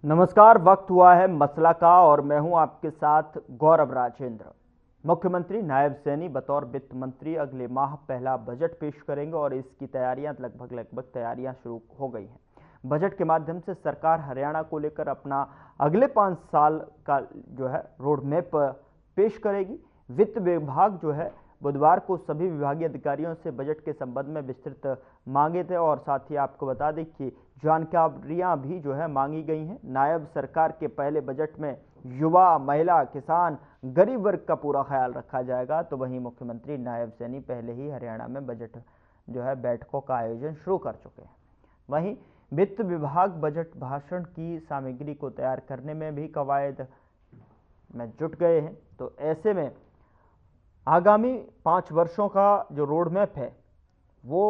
नमस्कार। वक्त हुआ है मसला का और मैं हूं आपके साथ गौरव राजेंद्र। मुख्यमंत्री नायब सैनी बतौर वित्त मंत्री अगले माह पहला बजट पेश करेंगे और इसकी तैयारियां लगभग तैयारियां शुरू हो गई हैं। बजट के माध्यम से सरकार हरियाणा को लेकर अपना अगले 5 साल का जो है रोड मैप पेश करेगी। वित्त विभाग जो है बुधवार को सभी विभागीय अधिकारियों से बजट के संबंध में विस्तृत मांगे थे और साथ ही आपको बता दें कि जानकारियां भी जो है मांगी गई हैं। नायब सरकार के पहले बजट में युवा, महिला, किसान, गरीब वर्ग का पूरा ख्याल रखा जाएगा। तो वहीं मुख्यमंत्री नायब सैनी पहले ही हरियाणा में बजट जो है बैठकों का आयोजन शुरू कर चुके हैं। वहीं वित्त विभाग बजट भाषण की सामग्री को तैयार करने में भी कवायद में जुट गए हैं। तो ऐसे में आगामी 5 वर्षों का जो रोड मैप है वो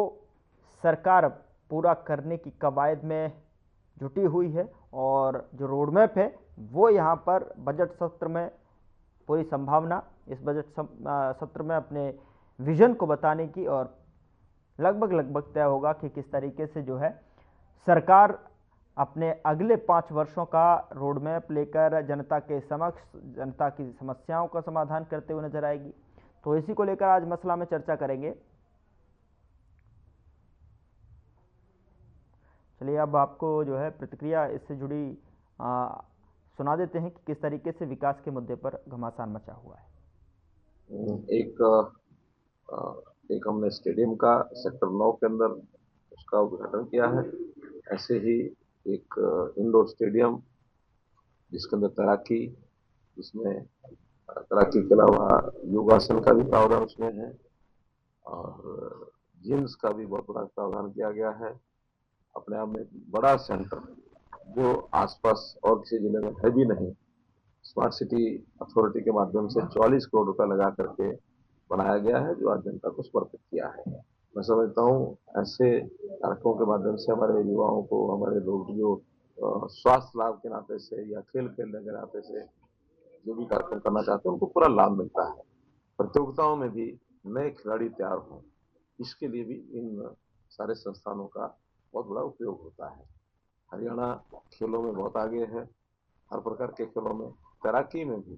सरकार पूरा करने की कवायद में जुटी हुई है और जो रोड मैप है वो यहाँ पर बजट सत्र में पूरी संभावना इस बजट सत्र में अपने विजन को बताने की और लगभग तय होगा कि किस तरीके से जो है सरकार अपने अगले 5 वर्षों का रोड मैप लेकर जनता के समक्ष जनता की समस्याओं का समाधान करते हुए नजर आएगी। तो इसी को लेकर आज मसला में चर्चा करेंगे। चलिए अब आपको जो है प्रतिक्रिया इससे जुड़ी सुना देते हैं कि किस तरीके से विकास के मुद्दे पर घमासान मचा हुआ है। एक हमने स्टेडियम का सेक्टर 9 के अंदर उसका उद्घाटन किया है। ऐसे ही एक इंडोर स्टेडियम जिसके अंदर तैराकी, जिसमें तैराकी के अलावा योगासन का भी प्रावधान उसमें है और जिम्स का भी बहुत बड़ा प्रावधान किया गया है। अपने आप में एक बड़ा सेंटर जो आसपास और किसी जिले में है भी नहीं, स्मार्ट सिटी अथॉरिटी के माध्यम से 44 करोड़ रुपए लगा करके बनाया गया है, जो आज जनता को समर्पित किया है। मैं समझता हूँ ऐसे कार्यक्रमों के माध्यम से हमारे युवाओं को, हमारे लोग जो स्वास्थ्य लाभ के नाते से या खेल खेलने के नाते से जो भी कार्यक्रम करना चाहते हैं उनको पूरा लाभ मिलता है। प्रतियोगिताओं में भी नए खिलाड़ी तैयार हों, इसके लिए भी इन सारे संस्थानों का बहुत बड़ा उपयोग होता है। हरियाणा खेलों में बहुत आगे है, हर प्रकार के खेलों में, तैराकी में भी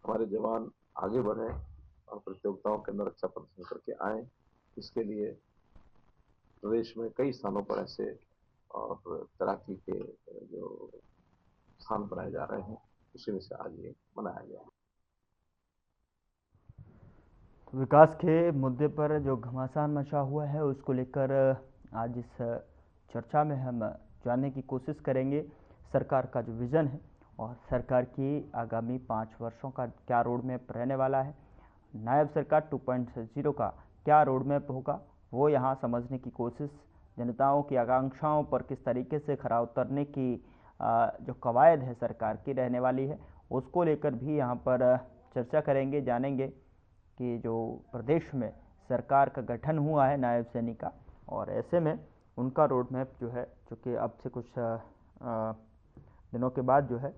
हमारे जवान आगे बढ़े और प्रतियोगिताओं के अंदर अच्छा प्रदर्शन करके आए। इसके लिए प्रदेश में कई स्थानों पर ऐसे और तैराकी के जो स्थान बनाए जा रहे हैं, उसी में से आज ये बनाया गया है। विकास के मुद्दे पर जो घमासान मचा हुआ है उसको लेकर आज इस चर्चा में हम जानने की कोशिश करेंगे सरकार का जो विज़न है और सरकार की आगामी 5 वर्षों का क्या रोड मैप रहने वाला है। नायब सरकार 2.0 का क्या रोड मैप होगा वो यहाँ समझने की कोशिश, जनताओं की आकांक्षाओं पर किस तरीके से खरा उतरने की जो कवायद है सरकार की रहने वाली है उसको लेकर भी यहाँ पर चर्चा करेंगे, जानेंगे कि जो प्रदेश में सरकार का गठन हुआ है नायब सैनी का और ऐसे में उनका रोड मैप जो है, चूँकि अब से कुछ दिनों के बाद जो है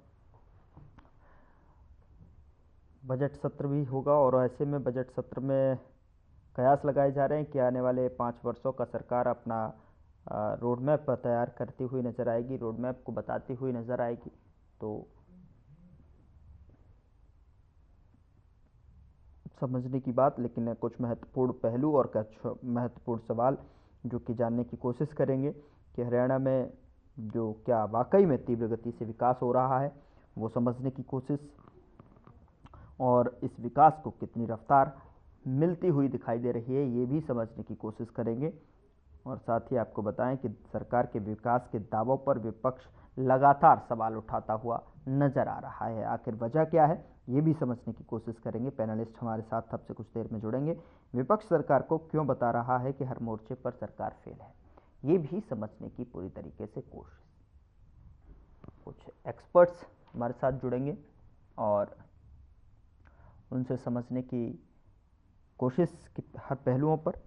बजट सत्र भी होगा और ऐसे में बजट सत्र में कयास लगाए जा रहे हैं कि आने वाले 5 वर्षों का सरकार अपना रोड मैप तैयार करती हुई नज़र आएगी, रोड मैप को बताती हुई नज़र आएगी। तो समझने की बात, लेकिन कुछ महत्वपूर्ण पहलू और कुछ महत्वपूर्ण सवाल जो कि जानने की कोशिश करेंगे कि हरियाणा में जो क्या वाकई में तीव्र गति से विकास हो रहा है वो समझने की कोशिश और इस विकास को कितनी रफ्तार मिलती हुई दिखाई दे रही है ये भी समझने की कोशिश करेंगे। और साथ ही आपको बताएं कि सरकार के विकास के दावों पर विपक्ष लगातार सवाल उठाता हुआ नजर आ रहा है। आखिर वजह क्या है ये भी समझने की कोशिश करेंगे। पैनलिस्ट हमारे साथ अब से कुछ देर में जुड़ेंगे। विपक्ष सरकार को क्यों बता रहा है कि हर मोर्चे पर सरकार फेल है, ये भी समझने की पूरी तरीके से कोशिश। कुछ एक्सपर्ट्स हमारे साथ जुड़ेंगे और उनसे समझने की कोशिश की हर पहलुओं पर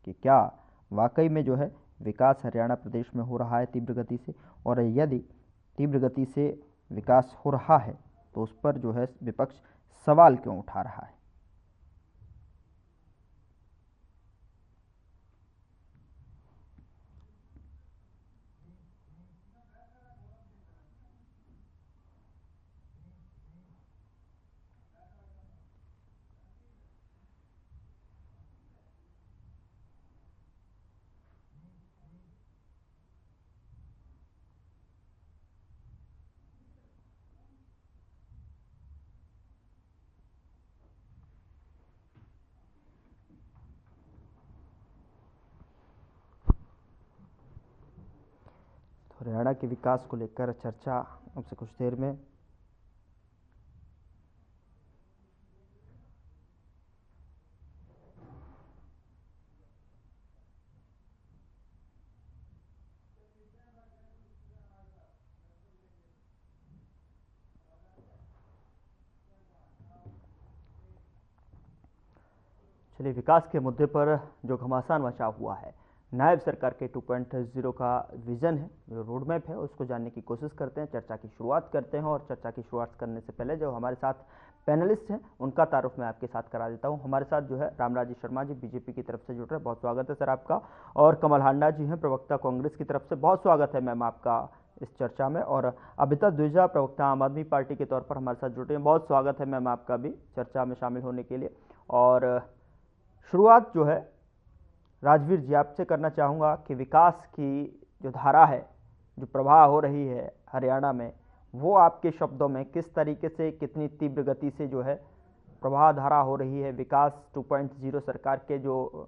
कि क्या वाकई में जो है विकास हरियाणा प्रदेश में हो रहा है तीव्र गति से, और यदि तीव्र गति से विकास हो रहा है तो उस पर जो है विपक्ष सवाल क्यों उठा रहा है। हरियाणा के विकास को लेकर चर्चा अब से कुछ देर में। चलिए, विकास के मुद्दे पर जो घमासान मचा हुआ है, नायब सरकार के 2.0 का विजन है, जो रोड मैप है, उसको जानने की कोशिश करते हैं। चर्चा की शुरुआत करते हैं और चर्चा की शुरुआत करने से पहले जो हमारे साथ पैनलिस्ट हैं उनका तारुफ मैं आपके साथ करा देता हूं। हमारे साथ जो है रामराजी शर्मा जी बीजेपी की तरफ से जुड़ रहे हैं, बहुत स्वागत है सर आपका। और कमल हांडा जी हैं प्रवक्ता कांग्रेस की तरफ से, बहुत स्वागत है मैम आपका इस चर्चा में। और अबिता द्विजा प्रवक्ता आम आदमी पार्टी के तौर पर हमारे साथ जुड़ रहे हैं, बहुत स्वागत है मैम आपका भी चर्चा में शामिल होने के लिए। और शुरुआत जो है राजवीर जी आपसे करना चाहूँगा कि विकास की जो धारा है, जो प्रवाह हो रही है हरियाणा में, वो आपके शब्दों में किस तरीके से, कितनी तीव्र गति से जो है प्रवाह धारा हो रही है। विकास 2.0 सरकार के जो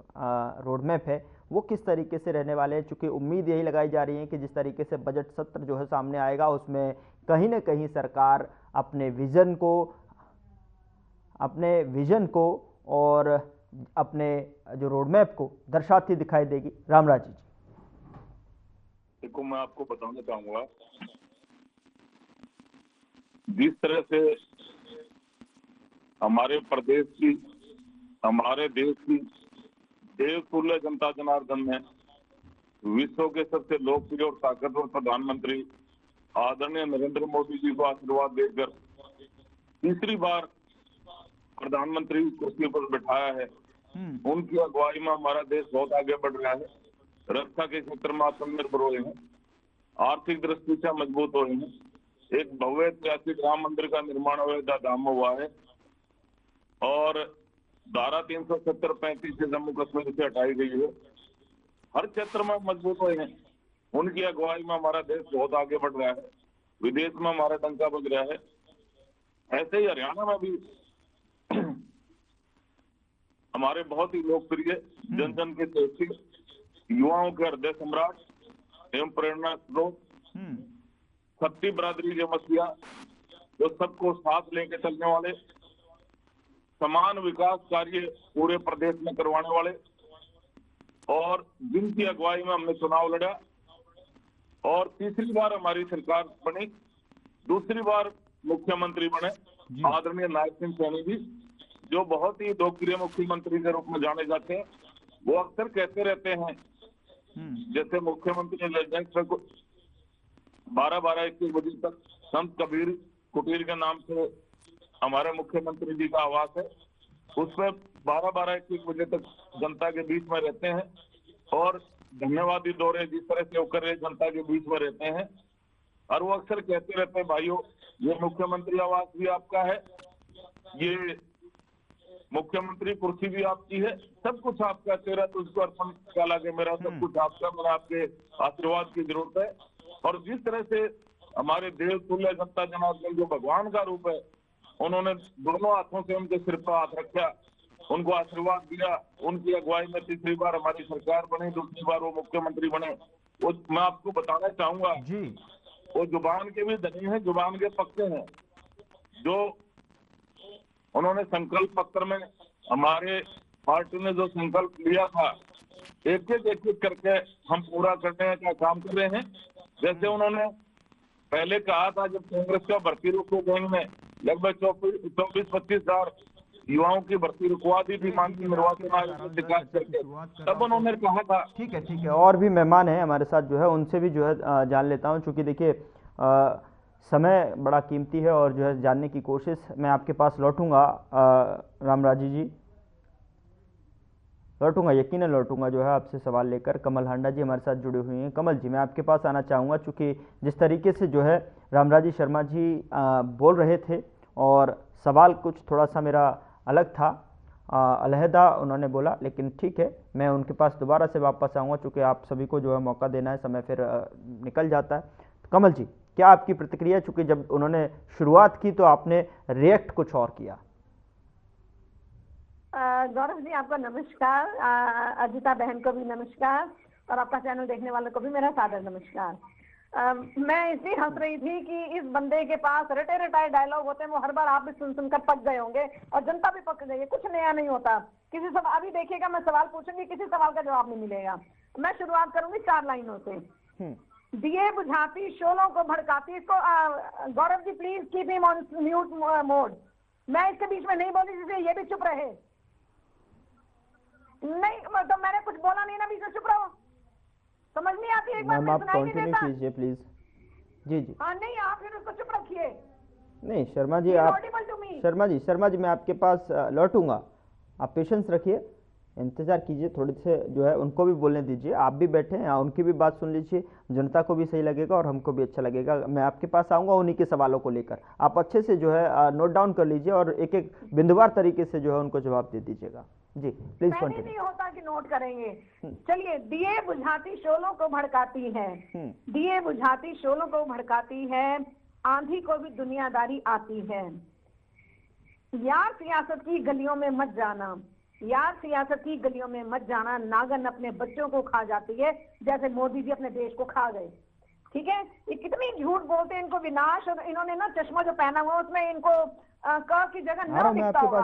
रोड मैप है वो किस तरीके से रहने वाले हैं, चूँकि उम्मीद यही लगाई जा रही है कि जिस तरीके से बजट सत्र जो है सामने आएगा उसमें कहीं ना कहीं सरकार अपने विजन को और अपने जो रोड मैप को दर्शाती दिखाई देगी। रामराजी जी। देखो, मैं आपको बताना चाहूंगा, जिस तरह से हमारे प्रदेश की, हमारे देश की देवतुल्य जनता जनार्दन ने विश्व के सबसे लोकप्रिय और ताकतवर प्रधानमंत्री आदरणीय नरेंद्र मोदी जी को आशीर्वाद देकर तीसरी बार प्रधानमंत्री कुर्सी पर बैठाया है। उनकी अगुवाई में हमारा देश बहुत आगे बढ़ रहा है। रक्षा के क्षेत्र में आत्मनिर्भर हुए हैं, आर्थिक दृष्टि से मजबूत हुए हैं, एक भव्य ऐतिहासिक राम मंदिर का निर्माण अयोध्या धाम में हुआ है और धारा 370-35 से जम्मू कश्मीर से हटाई गई है। हर क्षेत्र में मजबूत हुए हैं। उनकी अगुवाई में हमारा देश बहुत आगे बढ़ रहा है, विदेश में हमारा डंका बज रहा है। ऐसे ही हरियाणा में भी हमारे बहुत ही लोकप्रिय, जन जन के तेजस्वी, युवाओं के हृदय सम्राट एवं प्रेरणा स्रोत, खत्ती बरादरी के मसीहा, जो सबको साथ लेके चलने वाले, समान विकास कार्य पूरे प्रदेश में करवाने वाले, और जिनकी अगुवाई में हमने चुनाव लड़ा और तीसरी बार हमारी सरकार बनी, दूसरी बार मुख्यमंत्री बने आदरणीय नायब सिंह सैनी जी, जो बहुत ही लोकप्रिय मुख्यमंत्री के रूप में जाने जाते हैं। वो अक्सर कहते रहते हैं, जैसे मुख्यमंत्री रेजिडेंस को 12-12-21 बजे तक संत कबीर कुटीर के नाम से हमारे मुख्यमंत्री जी का आवास है, उसमें 12-12-21 बजे तक जनता के बीच में रहते हैं और धन्यवादी दौरे जिस तरह से होकर रहे जनता के बीच में रहते हैं। और वो अक्सर कहते रहते हैं, भाइयों ये मुख्यमंत्री आवास भी आपका है, ये मुख्यमंत्री कुर्सी भी आपकी है, सब कुछ आपका, तेरा तुझको अर्पण क्या लगे मेरा, सब कुछ आपका, मेरा आपके आशीर्वाद की जरूरत है। और जिस तरह से हमारे देवतुल्य जनता जनार्दन जो भगवान का रूप है, उन्होंने दोनों हाथों से उनके सिर पर हाथ रखा, उनको आशीर्वाद दिया, उनकी अगुवाई में तीसरी बार हमारी सरकार बनी, दूसरी बार वो मुख्यमंत्री बने। वो मैं आपको बताना चाहूंगा जी, वो जुबान के भी धनी है, जुबान के पक्के हैं। जो उन्होंने संकल्प पत्र में हमारे पार्टी ने जो संकल्प लिया था, एक एक करके हम पूरा करने का काम कर रहे हैं। जैसे उन्होंने पहले कहा था, जब कांग्रेस का भर्ती रोको गैंग में लगभग 24-25 हजार युवाओं की भर्ती रुकवा दी थी माननीय निर्वाचन आयोग से शिकायत करके, तब उन्होंने कहा था। ठीक है, और भी मेहमान हैं हमारे साथ जो है, उनसे भी जो है जान लेता हूं, चूंकि देखिए समय बड़ा कीमती है और जो है जानने की कोशिश मैं आपके पास लौटूंगा। रामराजी जी लौटूंगा, यकीनन लौटूंगा जो है आपसे सवाल लेकर। कमल हांडा जी हमारे साथ जुड़े हुए हैं। कमल जी, मैं आपके पास आना चाहूँगा, चूँकि जिस तरीके से जो है रामराजी शर्मा जी बोल रहे थे और सवाल कुछ थोड़ा सा मेरा अलग था, अलहदा उन्होंने बोला, लेकिन ठीक है, मैं उनके पास दोबारा से वापस आऊँगा, चूँकि आप सभी को जो है मौका देना है, समय फिर निकल जाता है। तो कमल जी, क्या आपकी प्रतिक्रिया, चूँकि जब उन्होंने शुरुआत की तो आपने रिएक्ट कुछ और किया। गौरव जी आपको नमस्कार, अजिता बहन को भी नमस्कार और आपका चैनल देखने वालों को भी मेरा सादर नमस्कार। मैं इसलिए हंस रही थी कि इस बंदे के पास रटे रटाए डायलॉग होते हैं, वो हर बार आप भी सुन सुनकर पक गए होंगे और जनता भी पक गई है। कुछ नया नहीं होता। किसी सवाल अभी देखिएगा, मैं सवाल पूछूंगी, किसी सवाल का जवाब नहीं मिलेगा। मैं शुरुआत करूंगी 4 लाइनों से। दिए बुझाती, शोलों को भड़काती। इसको Gaurav ji please keep him on mute mode. मैं इसके बीच में नहीं बोली, जिससे ये भी चुप रहे। नहीं तो मैंने कुछ बोला नहीं ना, बीच में चुप रहो। समझ नहीं आती एक बार में, सुनाई नहीं देता। कीजिए प्लीज। जी जी। हाँ नहीं, आप फिर उसको चुप रखिए। नहीं शर्मा जी, आप शर्मा जी मैं आपके पास लौटूंगा, आप पेशेंस रखिए, इंतजार कीजिए थोड़ी से, जो है उनको भी बोलने दीजिए। आप भी बैठे हैं, उनकी भी बात सुन लीजिए, जनता को भी सही लगेगा और हमको भी अच्छा लगेगा। मैं आपके पास आऊंगा उन्हीं के सवालों को लेकर, आप अच्छे से जो है नोट डाउन कर लीजिए और एक एक बिंदुवार तरीके से जो है उनको जवाब दे दीजिएगा। जी प्लीज कंटिन्यू। नहीं होता कि नोट करेंगे। चलिए, दिए बुझाती शोलों को भड़काती है, दिए बुझाती शोलों को भड़काती है, आंधी को भी दुनियादारी आती है। यार सियासत की गलियों में मत जाना, यार सियासत की गलियों में मत जाना, नागन अपने बच्चों को खा जाती है जैसे मोदी जी अपने देश को खा गए। ठीक है, ये कितनी झूठ बोलते हैं। इनको विनाश, इन्होंने ना चश्मा जो पहना हुआ उसमें इनको क की जगह ना दिखता होगा,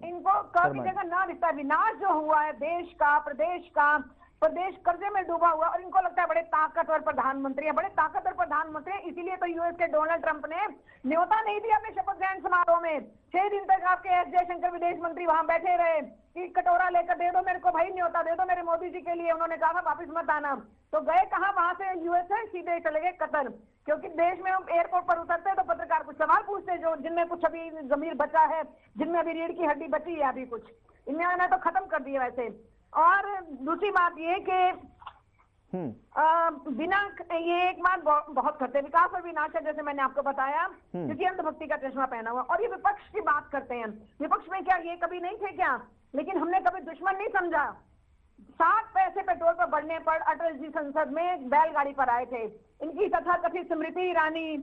इनको क की जगह ना दिखता। विनाश जो हुआ है देश का, प्रदेश का, प्रदेश कर्जे में डूबा हुआ, और इनको लगता है बड़े ताकतवर प्रधानमंत्री है, बड़े ताकतवर प्रधानमंत्री है। इसीलिए तो यूएस के डोनाल्ड ट्रंप ने न्योता नहीं दिया अपने शपथ ग्रहण समारोह में। 6 दिन तक आपके एस जयशंकर विदेश मंत्री वहां बैठे रहे कि कटोरा लेकर दे दो मेरे को भाई, न्योता दे दो मेरे मोदी जी के लिए। उन्होंने कहा था वापिस मत आना, तो गए कहाँ, वहां से यूएस से सीधे चले गए कतर। क्योंकि देश में हम एयरपोर्ट पर उतरते हैं तो पत्रकार कुछ सवाल पूछते हैं, जो जिनमें कुछ अभी जमीर बचा है, जिनमें अभी रीढ़ की हड्डी बची है, अभी कुछ इन्होंने तो खत्म कर दिया वैसे। और दूसरी बात ये कि बिना, ये एक बात बहुत करते हैं, विकास और विनाश है, जैसे मैंने आपको बताया, क्योंकि अंधभक्ति का चश्मा पहना हुआ। और ये विपक्ष की बात करते हैं, विपक्ष में क्या ये कभी नहीं थे क्या? लेकिन हमने कभी दुश्मन नहीं समझा। 60 पैसे पेट्रोल पर बढ़ने पर अटल जी संसद में बैलगाड़ी पर आए थे। इनकी तथाकथित स्मृति ईरानी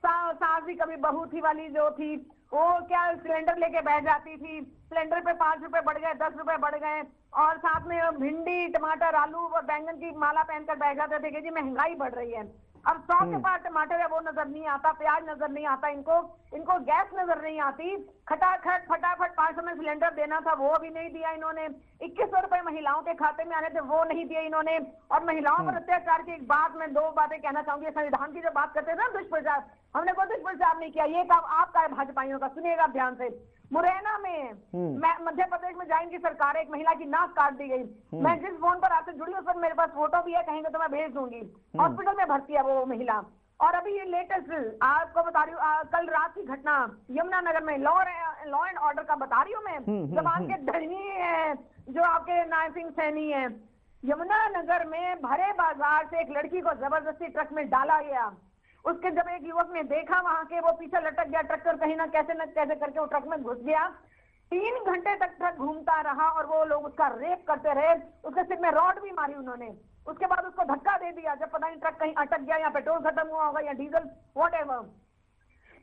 सास भी कभी बहू थी वाली जो थी, वो क्या सिलेंडर लेके बैठ जाती थी, सिलेंडर पे 5 रुपए बढ़ गए, 10 रुपए बढ़ गए, और साथ में भिंडी, टमाटर, आलू और बैंगन की माला पहनकर बैठ जाते थे कि जी महंगाई बढ़ रही है। अब 100 के पास टमाटर है वो नजर नहीं आता, प्याज नजर नहीं आता, इनको गैस नजर नहीं आती। खटाखट फटाफट 500 में सिलेंडर देना था, वो भी नहीं दिया इन्होंने। 2100 रुपए महिलाओं के खाते में आने थे, वो नहीं दिए इन्होंने। और महिलाओं पर अत्याचार की एक बात, मैं 2 बातें कहना चाहूंगी। संविधान की जो बात करते थे ना दुष्प्रचार, हमने कोई दुष्प्रचार नहीं किया, ये काम आपका है भाजपाइयों का। सुनिएगा ध्यान से। मुरैना में मध्य प्रदेश में जाएंगी सरकार, एक महिला की नाक काट दी गई। मैं जिस फोन पर आपसे जुड़ी उस पर मेरे पास फोटो भी है, कहेंगे तो मैं भेज दूंगी। हॉस्पिटल में भर्ती है वो महिला। और अभी ये लेटेस्ट आपको बता रही हूँ, कल रात की घटना यमुनानगर में, लॉ एंड ऑर्डर का बता रही हूँ मैं, जब आपके धरनी है जो आपके नायब सिंह सैनी है, यमुनानगर में भरे बाजार से एक लड़की को जबरदस्ती ट्रक में डाला गया। उसके जब एक युवक ने देखा वहां के, वो पीछे लटक गया, ट्रैक्टर कहीं ना कैसे करके वो ट्रक में घुस गया। 3 घंटे तक ट्रक घूमता रहा और वो लोग उसका रेप करते रहे। उसके सिर में रॉड भी मारी उन्होंने। उसके बाद उसको धक्का दे दिया, जब पता नहीं ट्रक कहीं अटक गया या पेट्रोल खत्म हुआ होगा या डीजल व्हाटएवर।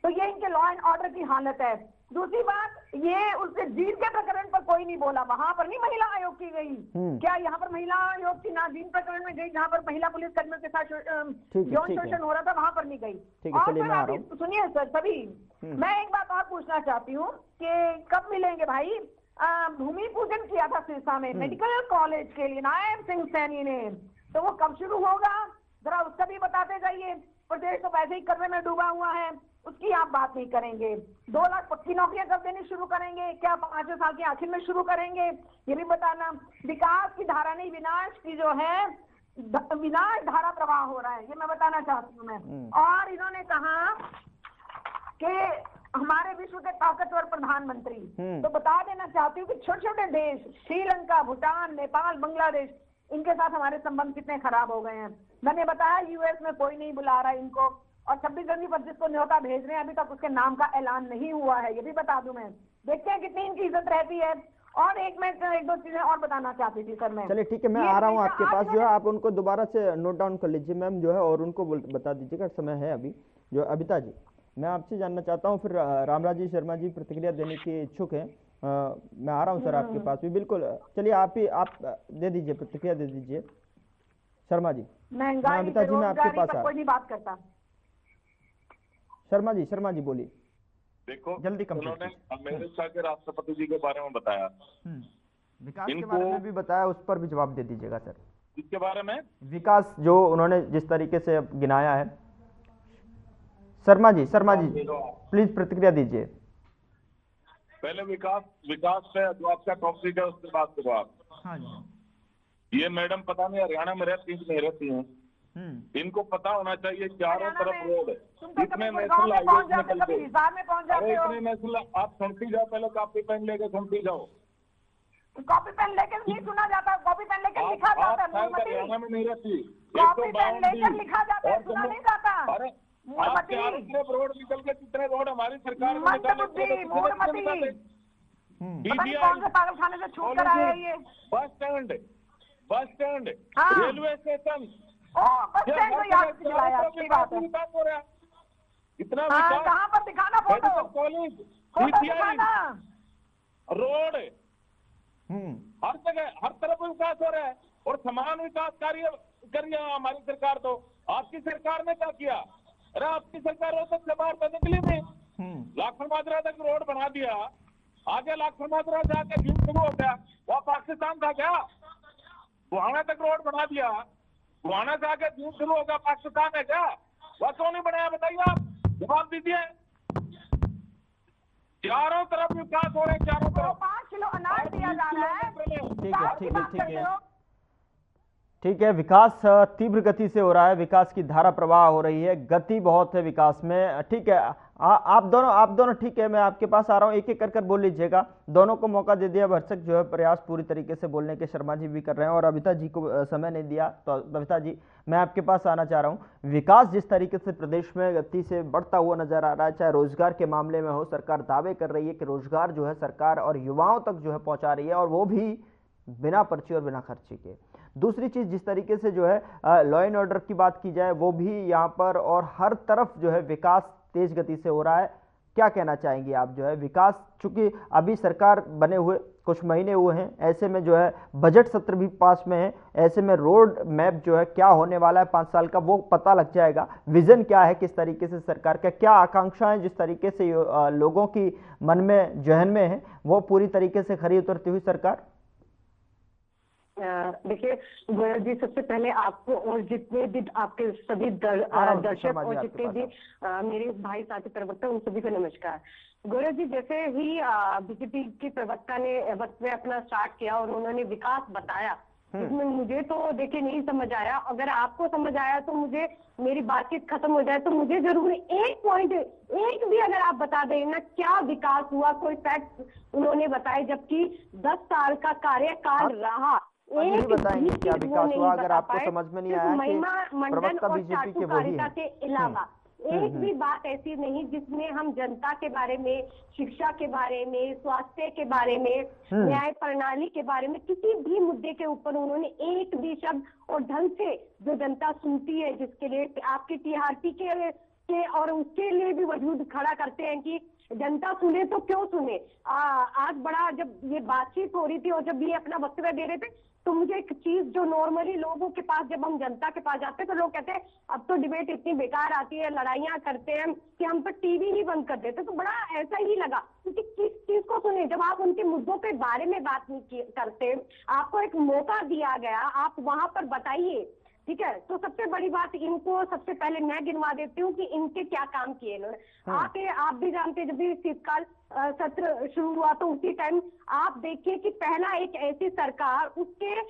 तो ये इनके लॉ एंड ऑर्डर की हालत है। दूसरी बात, ये उसके जीन के प्रकरण पर कोई नहीं बोला, वहां पर नहीं महिला आयोग की गई क्या? यहाँ पर महिला आयोग की ना जीन प्रकरण में गई, जहाँ पर महिला पुलिस कर्मियों के साथ यौन शोषण हो रहा था, वहां पर नहीं गई। और फिर आप सुनिए सर, सभी मैं एक बात और पूछना चाहती हूँ कि कब मिलेंगे भाई? भूमि पूजन किया था सिरसा में मेडिकल कॉलेज के लिए नायब सिंह सैनी ने, तो वो कब शुरू होगा जरा उसका भी बताते जाइए। प्रदेश तो वैसे ही कर्जे में डूबा हुआ है, उसकी आप बात नहीं करेंगे। 2 लाख पक्की नौकरियां कब देनी शुरू करेंगे? क्या 5 साल के आखिर में शुरू करेंगे? ये भी बताना। विकास की धारा नहीं, विनाश की जो है विनाश धारा प्रवाह हो रहा है, ये मैं बताना चाहती हूँ मैं। और इन्होंने कहा कि हमारे विश्व के ताकतवर प्रधानमंत्री, तो बता देना चाहती हूँ कि छोटे छोटे देश श्रीलंका, भूटान, नेपाल, बांग्लादेश, इनके साथ हमारे संबंध कितने खराब हो गए हैं। मैंने बताया यूएस में कोई नहीं बुला रहा इनको, और 26 जनवरी पर जिसको न्योता भेज रहे हैं अभी तक उसके नाम का ऐलान नहीं हुआ है, ये भी बता दूं मैं। देखते हैं कितनी इनकी इज्जत रहती है। और एक 2 चीजें और बताना चाहती थी सर मैं। चलिए ठीक है, मैं आ रहा हूँ आपके पास, जो है आप उनको दोबारा से नोट डाउन कर लीजिए मैम, जो है, और उनको बता दीजिएगा, समय है अभी। जो अबिता जी, मैं आपसे जानना चाहता हूँ, फिर रामराज जी शर्मा जी प्रतिक्रिया देने के इच्छुक हैं। मैं आ रहा हूँ सर आपके पास भी, बिल्कुल। चलिए आप दे दीजिए, प्रतिक्रिया दे दीजिए शर्मा जी, महंगाई, अमिता जी मैं आपके बेरोजगारी पास पर कोई नहीं बात करता। शर्मा जी बोलिए। देखो, जल्दी उन्होंने अमेरिका के राष्ट्रपति जी के बारे में बताया, विकास के बारे में भी बताया, उस पर भी जवाब दे दीजिएगा सर। इसके बारे में विकास जो उन्होंने जिस तरीके से गिनाया है, शर्मा जी प्लीज प्रतिक्रिया दीजिए। पहले विकास पे जो आपका टॉपिक है उससे बात करो आप। हाँ जी। ये मैडम पता नहीं हरियाणा में रहती नहीं रहती हैं, इनको पता होना चाहिए चारों तरफ रोड, इतने नेशनल हाईवे निकलते, अरे इतने नेशनल, आप सुनती जाओ, पहले कॉपी पेन लेके सुनती जाओ। कॉपी पेन लेकर नहीं सुना जाता, कॉपी पेन लेकर लिखा जाता है। हरियाणा में नहीं रहती, कॉपी पेन लेकर लिखा जाता है, सुना नहीं जाता। अरे चारों तरफ रोड निकल के, कितने रोड हमारी सरकार ने निकाले, कौन से पागल खाने से छूट कर आया ये। Bus stand, railway station, bus stand तो याद दिलाया, अच्छी बात है। इतना कहाँ पर दिखाना फोटो, कॉलेज, रोड, हर जगह हर तरफ विकास हो रहा है और समान विकास कार्य कर रही है हमारी सरकार। तो आपकी सरकार ने क्या किया? अरे आपकी सरकार हो तो बाहर तो निकली नहीं, लाखन माजरा तक रोड बना दिया, आगे लाखन माजरा जाके जीव शुरू हो गया, वह पाकिस्तान था क्या? गुहाना तक रोड बना दिया, गुहाना से आगे जीव शुरू होगा, पाकिस्तान है क्या? वह क्यों नहीं बनाया बताइए, आप जवाब दीजिए। चारों तरफ विकास हो रहे हैं, चारों तरफ 5 किलो अनाज दिया जा रहा है। ठीक है, विकास तीव्र गति से हो रहा है, विकास की धारा प्रवाह हो रही है, गति बहुत है विकास में। ठीक है, आप दोनों ठीक है, मैं आपके पास आ रहा हूँ, एक एक कर बोल लीजिएगा, दोनों को मौका दे दिया। भरसक जो है प्रयास पूरी तरीके से बोलने के शर्मा जी भी कर रहे हैं और अमिता जी को समय नहीं दिया, तो अमिता जी मैं आपके पास आना चाह रहा हूँ। विकास जिस तरीके से प्रदेश में गति से बढ़ता हुआ नजर आ रहा है, चाहे रोजगार के मामले में हो, सरकार दावे कर रही है कि रोजगार जो है सरकार और युवाओं तक जो है पहुंचा रही है, और वो भी बिना पर्ची और बिना खर्चे के। दूसरी चीज, जिस तरीके से जो है लॉ एंड ऑर्डर की बात की जाए, वो भी यहाँ पर और हर तरफ जो है विकास तेज गति से हो रहा है। क्या कहना चाहेंगे आप? जो है विकास, चूंकि अभी सरकार बने हुए कुछ महीने हुए हैं, ऐसे में जो है बजट सत्र भी पास में है, ऐसे में रोड मैप जो है क्या होने वाला है 5 साल का वो पता लग जाएगा। विजन क्या है, किस तरीके से सरकार का, क्या आकांक्षाएं जिस तरीके से लोगों की मन में जहन में है, वो पूरी तरीके से खरी उतरती हुई सरकार। देखिए गोयल जी, सबसे पहले आपको और जितने भी आपके सभी दर्शक और जितने भी मेरे भाई साथी प्रवक्ता, उन सभी को नमस्कार। गोयल जी, जैसे ही बीजेपी के प्रवक्ता ने वक्तव्य अपना स्टार्ट किया और उन्होंने विकास बताया, इसमें मुझे तो देखिए नहीं समझ आया। अगर आपको समझ आया तो मुझे, मेरी बातचीत खत्म हो जाए तो मुझे जरूर एक पॉइंट, एक भी अगर आप बता दें ना, क्या विकास हुआ, कोई फैक्ट उन्होंने बताए, जबकि 10 साल का कार्यकाल रहा, एक बताएंगे क्या विकास हुआ? अगर आपको समझ में नहीं आया कि प्रवक्ता बीजेपी के वही हैं, के अलावा एक भी बात ऐसी नहीं जिसमें हम जनता के बारे में, शिक्षा के बारे में, स्वास्थ्य के बारे में, न्याय प्रणाली के बारे में, किसी भी मुद्दे के ऊपर उन्होंने एक भी शब्द, और ढंग से जो जनता सुनती है, जिसके लिए आपके टीआरपी के और उसके लिए भी वजूद खड़ा करते हैं कि जनता सुने तो क्यों सुने। आज बड़ा जब ये बातचीत हो रही थी और जब ये अपना वक्तव्य दे रहे थे, तो मुझे एक चीज जो नॉर्मली लोगों के पास, जब हम जनता के पास जाते हैं तो लोग कहते हैं अब तो डिबेट इतनी बेकार आती है, लड़ाइयां करते हैं कि हम तो टीवी ही बंद कर देते। तो बड़ा ऐसा ही लगा, क्योंकि किस चीज को सुने जब आप उनके मुद्दों के बारे में बात नहीं करते। आपको एक मौका दिया गया, आप वहां पर बताइए, ठीक है। तो सबसे बड़ी बात, इनको सबसे पहले मैं गिनवा देती हूँ कि इनके क्या काम किए इन्होंने। आप भी जानते, जब भी शीतकाल सत्र शुरू हुआ तो उसी टाइम आप देखिए कि पहला एक ऐसी सरकार, उसके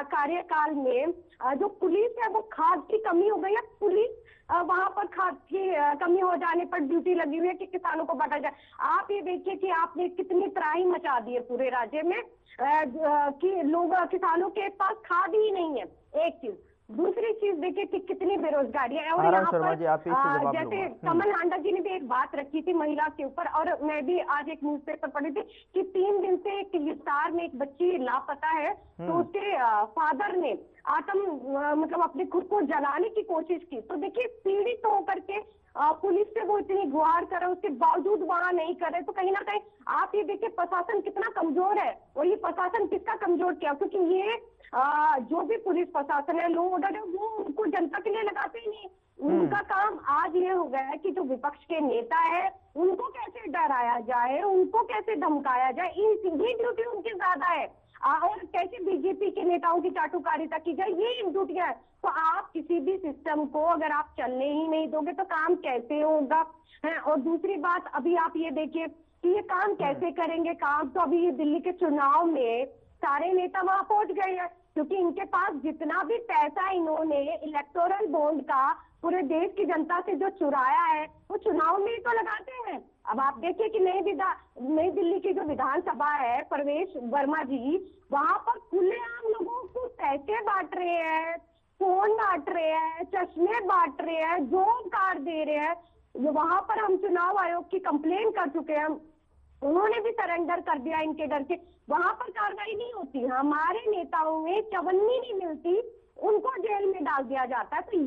कार्यकाल में जो पुलिस है वो खाद की कमी हो गई है, पुलिस वहां पर खाद की कमी हो जाने पर ड्यूटी लगी हुई है कि किसानों को बांटा जाए। आप ये देखिए कि आपने कितनी त्राही मचा दी है पूरे राज्य में कि लोग, किसानों के पास खाद ही नहीं है, एक चीज। दूसरी चीज देखिए कि कितनी बेरोजगारी है। और यहाँ पर जैसे कमल हांडा जी ने भी एक बात रखी थी महिला के ऊपर, और मैं भी आज एक न्यूज़पेपर पढ़ी थी कि 3 दिन से एक हिसार में एक बच्ची लापता है, तो उसके फादर ने मतलब अपने खुद को जलाने की कोशिश की। तो देखिए पीड़ित होकर के पुलिस से वो इतनी गुहार करे, उसके बावजूद वहां नहीं करे, तो कहीं ना कहीं आप ये देखिए प्रशासन कितना कमजोर है। और ये प्रशासन किसका कमजोर किया? क्योंकि ये जो भी पुलिस प्रशासन है, लोग ऑर्डर है, वो उनको जनता के लिए लगाते ही नहीं। उनका काम आज ये हो गया है कि जो विपक्ष के नेता है उनको कैसे डराया जाए, उनको कैसे धमकाया जाए, ये ड्यूटी उनकी ज्यादा है। और कैसे बीजेपी के नेताओं की चाटुकारिता की जाए, ये ड्यूटियां है। तो आप किसी भी सिस्टम को अगर आप चलने ही नहीं दोगे तो काम कैसे होगा है। और दूसरी बात, अभी आप ये देखिए कि ये काम कैसे करेंगे। काम तो अभी ये दिल्ली के चुनाव में सारे नेता वहां पहुंच गए हैं, क्योंकि इनके पास जितना भी पैसा इन्होंने इलेक्टोरल बॉन्ड का पूरे देश की जनता से जो चुराया है वो चुनाव में ही तो लगाते हैं। अब आप देखिए कि नई दिल्ली की जो विधानसभा है, प्रवेश वर्मा जी वहां पर खुलेआम लोगों को पैसे बांट रहे हैं, फोन बांट रहे हैं, चश्मे बांट रहे हैं, जॉब कार्ड दे रहे हैं। वहां पर हम चुनाव आयोग की कंप्लेन कर चुके हैं, उन्होंने भी सरेंडर कर दिया इनके डर से। वहां पर कार्रवाई नहीं होती, हमारे नेताओं में चवन्नी नहीं मिलती, उनको जेल में डाल दिया जाता है। तो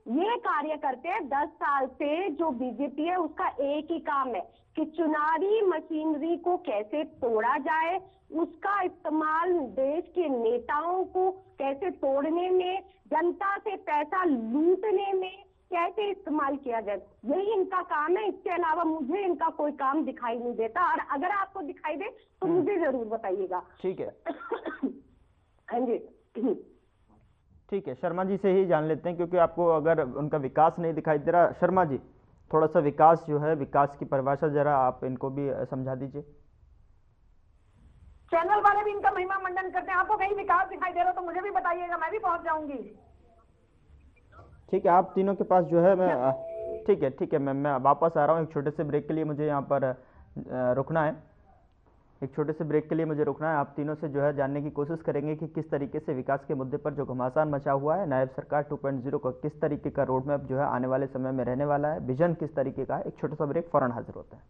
ये कार्य करते हैं 10 साल से जो बीजेपी है, उसका एक ही काम है कि चुनावी मशीनरी को कैसे तोड़ा जाए, उसका इस्तेमाल देश के नेताओं को कैसे तोड़ने में, जनता से पैसा लूटने में कैसे इस्तेमाल किया जाए, यही इनका काम है। इसके अलावा मुझे इनका कोई काम दिखाई नहीं देता, और अगर आपको दिखाई दे तो मुझे जरूर बताइएगा। ठीक है। हाँ जी, ठीक है, शर्मा जी से ही जान लेते हैं, क्योंकि आपको अगर उनका विकास नहीं दिखाई दे रहा। शर्मा जी, थोड़ा सा विकास जो है, विकास की परिभाषा जरा आप इनको भी समझा दीजिए। चैनल वाले भी इनका महिमा मंडन करते हैं, आपको कहीं विकास दिखाई दे रहा तो मुझे भी बताइएगा, मैं भी पहुंच जाऊंगी। ठीक है, आप तीनों के पास जो है मैं ठीक है मैं वापस आ रहा हूँ। एक छोटे से ब्रेक के लिए मुझे यहाँ पर रुकना है, एक छोटे से ब्रेक के लिए मुझे रुकना है। आप तीनों से जो है जानने की कोशिश करेंगे कि किस तरीके से विकास के मुद्दे पर जो घमासान मचा हुआ है, नायब सरकार 2.0 का किस तरीके का रोड मैप जो है आने वाले समय में रहने वाला है, विजन किस तरीके का है। एक छोटा सा ब्रेक, फौरन हाजिर होता है।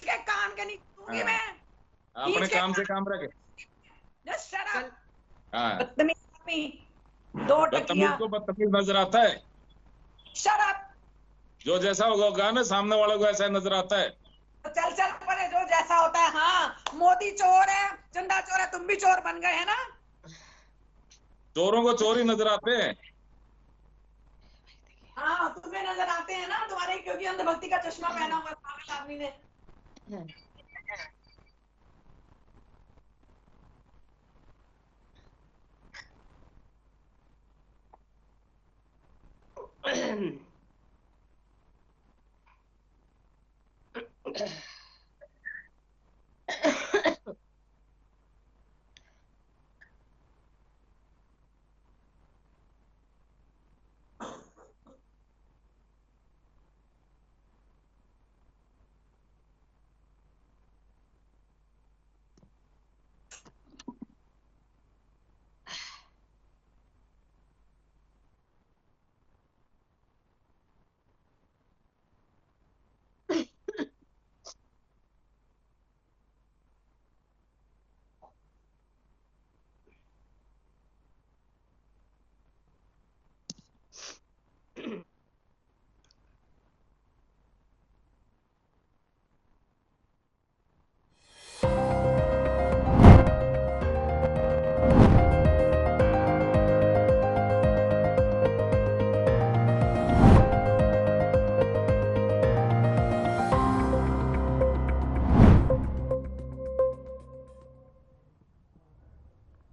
के कान के नहीं दूंगी मैं। अपने काम से काम रखे। बदतमीज को बदतमीज नजर आता है। शराब जो जैसा होगा ना सामने वाले को ऐसा नजर आता है। चल चल परे, जो जैसा होता है। हाँ, मोदी चोर है, चंदा चोर है, तुम भी चोर बन गए है ना। चोरों को चोर ही नजर आते हैं। हाँ, तुम्हें नजर आते हैं ना, तुम्हारे क्योंकि अंधभक्ति का चश्मा पहना हुआ पागल आदमी ने।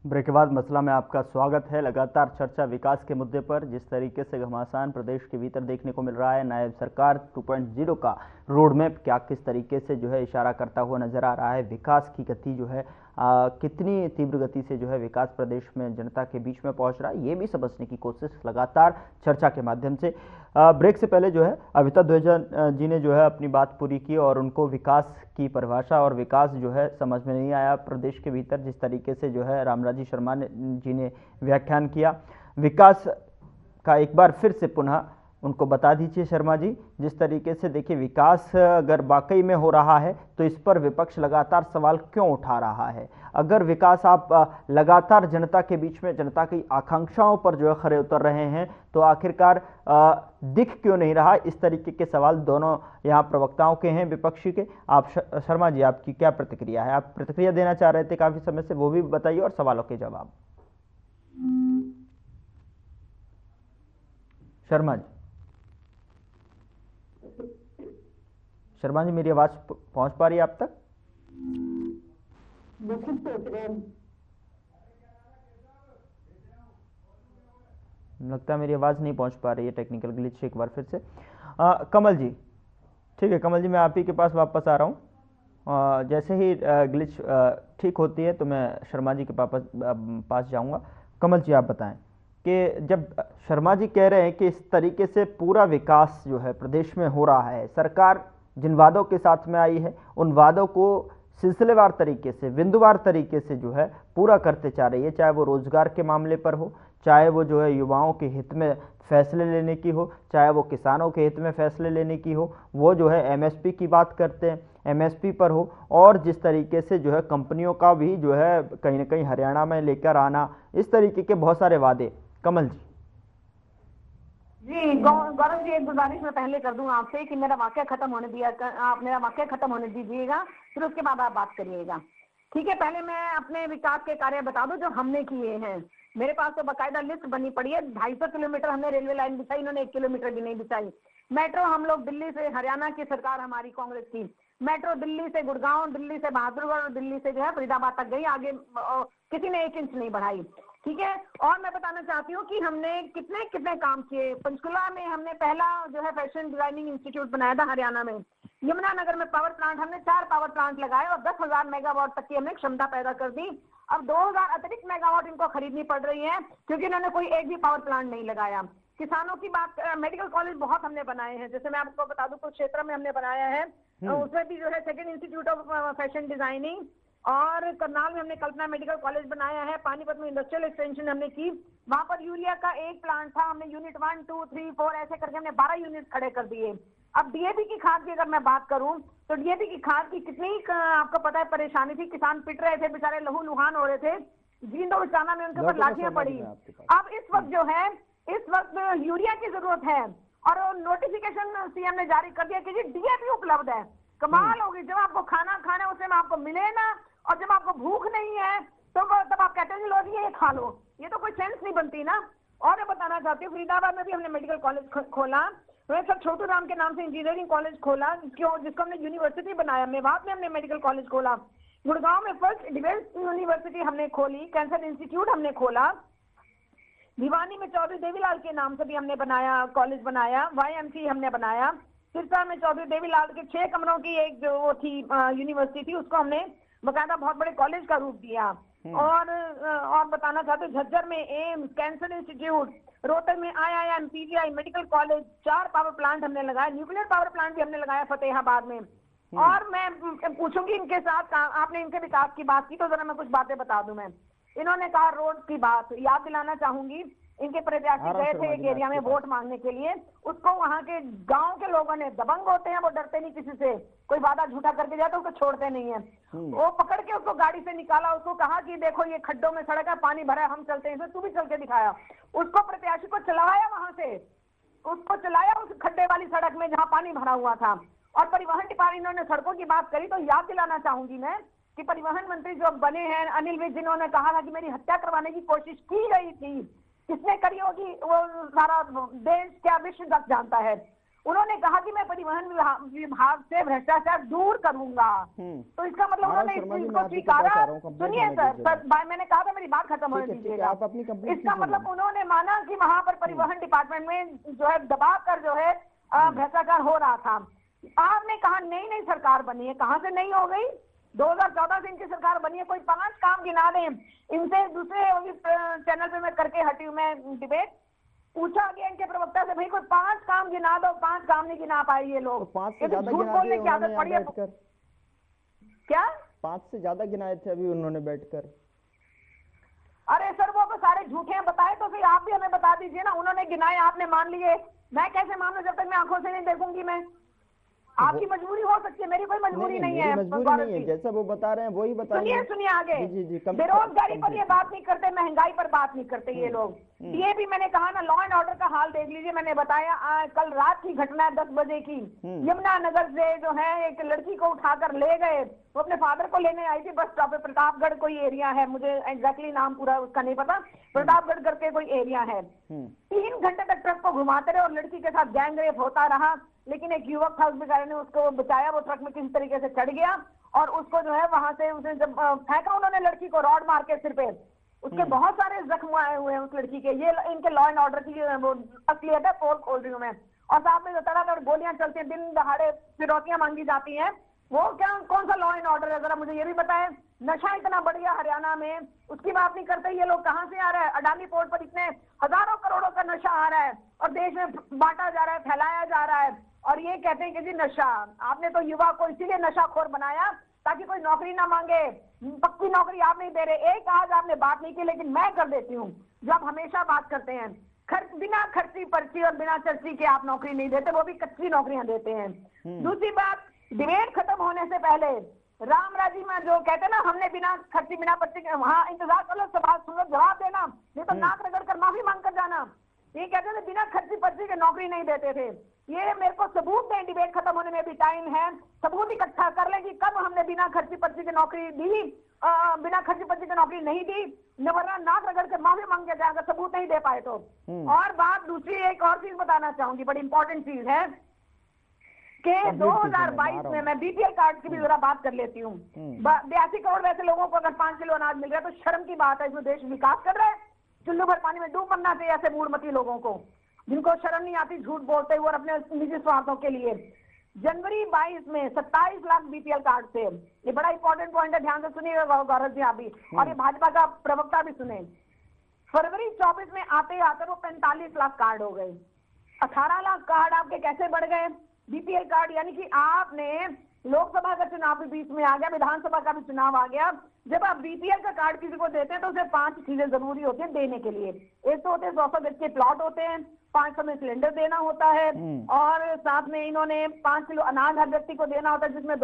ब्रेक के बाद मसला में आपका स्वागत है। लगातार चर्चा विकास के मुद्दे पर, जिस तरीके से घमासान प्रदेश के भीतर देखने को मिल रहा है, नायब सरकार 2.0 का रोड मैप क्या किस तरीके से जो है इशारा करता हुआ नजर आ रहा है, विकास की गति जो है कितनी तीव्र गति से जो है विकास प्रदेश में जनता के बीच में पहुंच रहा है, ये भी समझने की कोशिश लगातार चर्चा के माध्यम से। ब्रेक से पहले जो है अविता द्विवेदी जी ने जो है अपनी बात पूरी की और उनको विकास की परिभाषा और विकास जो है समझ में नहीं आया प्रदेश के भीतर, जिस तरीके से जो है रामराजी शर्मा जी ने व्याख्यान किया। विकास का एक बार फिर से पुनः उनको बता दीजिए शर्मा जी, जिस तरीके से देखिए विकास अगर वाकई में हो रहा है तो इस पर विपक्ष लगातार सवाल क्यों उठा रहा है। अगर विकास आप लगातार जनता के बीच में जनता की आकांक्षाओं पर जो है खरे उतर रहे हैं तो आखिरकार दिख क्यों नहीं रहा। इस तरीके के सवाल दोनों यहाँ प्रवक्ताओं के हैं विपक्षी के। आप शर्मा जी, आपकी क्या प्रतिक्रिया है? आप प्रतिक्रिया देना चाह रहे थे काफी समय से, वो भी बताइए और सवालों के जवाब। शर्मा जी, शर्मा जी मेरी आवाज पहुंच पा रही है आप तक? लगता है मेरी आवाज नहीं पहुंच पा रही है, टेक्निकल ग्लिच एक बार फिर से। कमल जी, ठीक है कमल जी, मैं आप ही के पास वापस आ रहा हूं। जैसे ही ग्लिच ठीक होती है तो मैं शर्मा जी के पास जाऊंगा। कमल जी, आप बताएं कि जब शर्मा जी कह रहे हैं कि इस तरीके से पूरा विकास जो है प्रदेश में हो रहा है, सरकार जिन वादों के साथ में आई है उन वादों को सिलसिलेवार तरीके से, बिंदुवार तरीके से जो है पूरा करते जा रही है, चाहे वो रोजगार के मामले पर हो, चाहे वो जो है युवाओं के हित में फैसले लेने की हो, चाहे वो किसानों के हित में फैसले लेने की हो, वो जो है एमएसपी की बात करते हैं, एमएसपी पर हो, और जिस तरीके से जो है कंपनियों का भी जो है कहीं ना कहीं हरियाणा में लेकर आना, इस तरीके के बहुत सारे वादे। कमल जी, गौरव जी, एक गुजारिश मैं पहले कर दूं आपसे कि मेरा वाक्य खत्म होने दिया, आप मेरा वाक्य खत्म होने दीजिएगा, फिर उसके बाद आप बात करिएगा, ठीक है? पहले मैं अपने विकास के कार्य बता दूं जो हमने किए हैं। मेरे पास तो बाकायदा लिस्ट बनी पड़ी है। 250 किलोमीटर हमने रेलवे लाइन बिछाई, इन्होंने 1 किलोमीटर भी नहीं बिछाई। मेट्रो हम लोग दिल्ली से, हरियाणा की सरकार हमारी कांग्रेस की, मेट्रो दिल्ली से गुड़गांव, दिल्ली से बहादुरगढ़ और दिल्ली से जो है फरीदाबाद तक गई, आगे किसी ने 1 इंच नहीं बढ़ाई, ठीक है? और मैं बताना चाहती हूँ कि हमने कितने कितने काम किए। पंचकुला में हमने पहला जो है फैशन डिजाइनिंग इंस्टीट्यूट बनाया था हरियाणा में। यमुनानगर में पावर प्लांट, हमने 4 पावर प्लांट लगाए और 10,000 मेगावाट तक की हमने क्षमता पैदा कर दी। अब 2,000 अतिरिक्त मेगावाट इनको खरीदनी पड़ रही है क्योंकि इन्होंने कोई एक भी पावर प्लांट नहीं लगाया। किसानों की बात, मेडिकल कॉलेज बहुत हमने बनाए हैं, जैसे मैं आपको बता दूं कुछ क्षेत्र में हमने बनाया है, उसमें भी जो है 2nd institute of fashion designing, और करनाल में हमने कल्पना मेडिकल कॉलेज बनाया है, पानीपत में इंडस्ट्रियल एक्सटेंशन हमने की, वहां पर यूरिया का एक प्लांट था, हमने यूनिट 1, 2, 3, 4 ऐसे करके हमने 12 यूनिट खड़े कर दिए। अब डीएपी की खाद की अगर मैं बात करूं तो डीएपी की खाद की कितनी आपको पता है परेशानी थी, किसान पिट रहे थे बेचारे, लहू लुहान हो रहे थे, जींदो उचाना में उनके ऊपर लाठियां पड़ी। अब इस वक्त जो है, इस वक्त यूरिया की जरूरत है और नोटिफिकेशन सीएम ने जारी कर दिया कि जी डीएपी उपलब्ध है। कमाल होगी, जब आपको खाना खाना है उसमें आपको मिले ना, और जब आपको भूख नहीं है तो तब आप कहते हैं लो जी ये खा लो, ये तो कोई सेंस नहीं बनती ना। और मैं बताना चाहती हूँ फरीदाबाद में भी हमने मेडिकल कॉलेज खोला, सर छोटू राम के नाम से इंजीनियरिंग कॉलेज खोला, जिसको हमने यूनिवर्सिटी बनाया। मेवात में हमने मेडिकल कॉलेज खोला, गुड़गांव में फर्स्ट डिफेंस यूनिवर्सिटी हमने खोली, कैंसर इंस्टीट्यूट हमने खोला, भिवानी में चौधरी देवीलाल के नाम से भी हमने बनाया, कॉलेज बनाया, YMC हमने बनाया, सिरसा में चौधरी देवीलाल के 6 कमरों की एक जो वो थी यूनिवर्सिटी थी, उसको हमने बकायदा बहुत बड़े कॉलेज का रूप दिया। और बताना चाहते झज्जर में एम्स, कैंसर इंस्टीट्यूट, रोहतक में IIM, PGI medical college, 4 power plant हमने लगाया, न्यूक्लियर पावर प्लांट भी हमने लगाया फतेहाबाद में। और मैं पूछूंगी इनके साथ, आपने इनके विकास की बात की तो जरा मैं कुछ बातें बता दूं। मैं इन्होंने कहा रोड की बात याद दिलाना चाहूंगी, इनके प्रत्याशी गए थे एक एरिया में वोट मांगने के लिए, उसको वहां के गांव के लोगों ने, दबंग होते हैं वो, डरते नहीं किसी से, कोई वादा झूठा करके जाता है उसको छोड़ते नहीं है, वो पकड़ के उसको गाड़ी से निकाला, उसको कहा कि देखो ये खड्डों में सड़क है, पानी भरा है, हम चलते हैं, तू भी चल के दिखाया, उसको प्रत्याशी को चलाया वहां से, उसको चलाया उस खड्डे वाली सड़क में जहाँ पानी भरा हुआ था। और परिवहन डिपार्टमेंट, इन्होंने सड़कों की बात करी तो याद दिलाना चाहूंगी मैं कि परिवहन मंत्री जो बने हैं अनिल विज, जिन्होंने कहा था कि मेरी हत्या करवाने की कोशिश की गई थी, किसने करी होगी वो सारा देश क्या विश्व तक जानता है। उन्होंने कहा कि मैं परिवहन विभाग से भ्रष्टाचार दूर करूंगा, तो इसका मतलब उन्होंने इसको स्वीकारा। सुनिए सर, मैंने कहा था मेरी बात खत्म होने दीजिएगा। इसका मतलब उन्होंने माना कि वहां पर परिवहन डिपार्टमेंट में जो है दबा कर जो है भ्रष्टाचार हो रहा था। आपने कहा नई नई सरकार बनी है, कहां से नहीं हो गई, 2014 से इनकी सरकार बनी है, कोई 5 काम गिना दें। इनसे दूसरे चैनल पे मैं करके हटी हूँ मैं डिबेट, पूछा गया इनके प्रवक्ता से, भाई कोई 5 काम गिना दो, 5 काम नहीं गिना पाए ये लोग। तो 5 से ज्यादा झूठ बोलने की आदत पड़ी है। क्या 5 से ज्यादा गिनाए थे अभी उन्होंने बैठकर? अरे सर वो तो सारे झूठे हैं, बताए तो सही, आप भी हमें बता दीजिए ना। उन्होंने गिनाए, आपने मान लिए, मैं कैसे मान लूं जब तक मैं आंखों से नहीं देखूंगी। मैं आपकी मजबूरी हो सकती है, मेरी कोई मजबूरी नहीं है। मजबूरी नहीं है, जैसा वो बता रहे हैं वही बताइए। सुनिए आगे। जी जी, बेरोजगारी पर ये बात नहीं करते, महंगाई पर बात नहीं करते ये लोग। ये भी मैंने कहा ना, लॉ एंड ऑर्डर का हाल देख लीजिए। मैंने बताया कल रात की घटना है 10 बजे की, यमुनानगर से जो है एक लड़की को उठाकर ले गए। वो अपने फादर को लेने आई थी बस स्टॉप पे, प्रतापगढ़ कोई एरिया है, मुझे एग्जैक्टली नाम पूरा उसका नहीं पता, प्रतापगढ़ करके कोई एरिया है। 3 घंटे तक ट्रक को घुमाते रहे और लड़की के साथ गैंग रेप होता रहा। लेकिन एक युवक था, उस बेचारे ने उसको बचाया, वो ट्रक में किसी तरीके से चढ़ गया और उसको जो है वहां से उसने जब फेंका उन्होंने लड़की को रॉड मार के सिर पे, उसके बहुत सारे जख्म आए हुए हैं उस लड़की के। ये इनके लॉ एंड ऑर्डर की वो असलियत है, पोल खोल रही हूँ मैं। और साथ में जो तड़ातड़ गोलियां चलती हैं, दिन दहाड़े फिरौतियां मांगी जाती हैं, वो क्या कौन सा लॉ एंड ऑर्डर है, जरा मुझे ये भी बताएं। नशा इतना बढ़ गया हरियाणा में, उसकी बात नहीं करते। ये लोग कहां से आ रहा है? अडानी पोर्ट पर इतने हजारों करोड़ों का नशा आ रहा है और देश में बांटा जा रहा है, फैलाया जा रहा है, और ये कहते हैं कि जी नशा। आपने तो युवा को इसीलिए नशाखोर बनाया ताकि कोई नौकरी ना मांगे। पक्की नौकरी आप नहीं दे रहे। एक आज आपने बात नहीं की, लेकिन मैं कर देती हूँ, जो आप हमेशा बात करते हैं। बिना खर्ची पर्ची और बिना चर्ची के आप नौकरी नहीं देते, वो भी कच्ची नौकरियां देते हैं। दूसरी बात, डिबेट खत्म होने से पहले रामराजी में जो कहते हैं ना, हमने बिना खर्ची बिना पर्ची के, वहां इंतजार कर लो, सवाल सुनो, जवाब देना, नहीं तो नाक रगड़ कर माफी मांग कर जाना। ये कहते थे बिना खर्ची पर्ची के नौकरी नहीं देते थे। ये मेरे को सबूत दें, डिबेट खत्म होने में भी टाइम है, सबूत इकट्ठा कर लें कि कब हमने बिना खर्ची पर्ची की नौकरी दी, बिना खर्ची पर्ची की नौकरी नहीं दी, वरना नाक रगड़ के माफी मांग के जाएगा सबूत नहीं दे पाए तो। और बात दूसरी, एक और चीज बताना चाहूंगी, बड़ी इंपॉर्टेंट चीज है कि 2022 में मैं बीपीएल कार्ड की भी जरा बात कर लेती हूँ। 82 करोड़ वैसे लोगों को अगर 5 किलो अनाज मिल रहा है तो शर्म की बात है। इसमें देश विकास कर रहा है, चुल्लू भर पानी में डूब मरना चाहिए ऐसे मूढ़मती लोगों को, जिनको शर्म नहीं आती झूठ बोलते हुए और अपने निजी स्वार्थों के लिए। जनवरी 22 में 27 लाख बीपीएल कार्ड थे। ये बड़ा इंपॉर्टेंट पॉइंट है, ध्यान से सुनिएगा गौरव जी आप भी, और ये भाजपा का प्रवक्ता भी सुने। फरवरी 24 में आते आते वो 45 लाख कार्ड हो गए। 18 लाख कार्ड आपके कैसे बढ़ गए? बीपीएल कार्ड, यानी कि आपने लोकसभा का चुनाव भी बीच में आ गया, विधानसभा का भी चुनाव आ गया। जब आप बीपीएल का कार्ड किसी को देते हैं तो उसे 5 चीजें जरूरी होती है देने के लिए। एक तो होते हैं 200 गज के प्लॉट होते हैं, 500 में सिलेंडर देना होता है, और साथ में इन्होंने 5 किलो अनाज हर व्यक्ति को देना होता है, जिसमें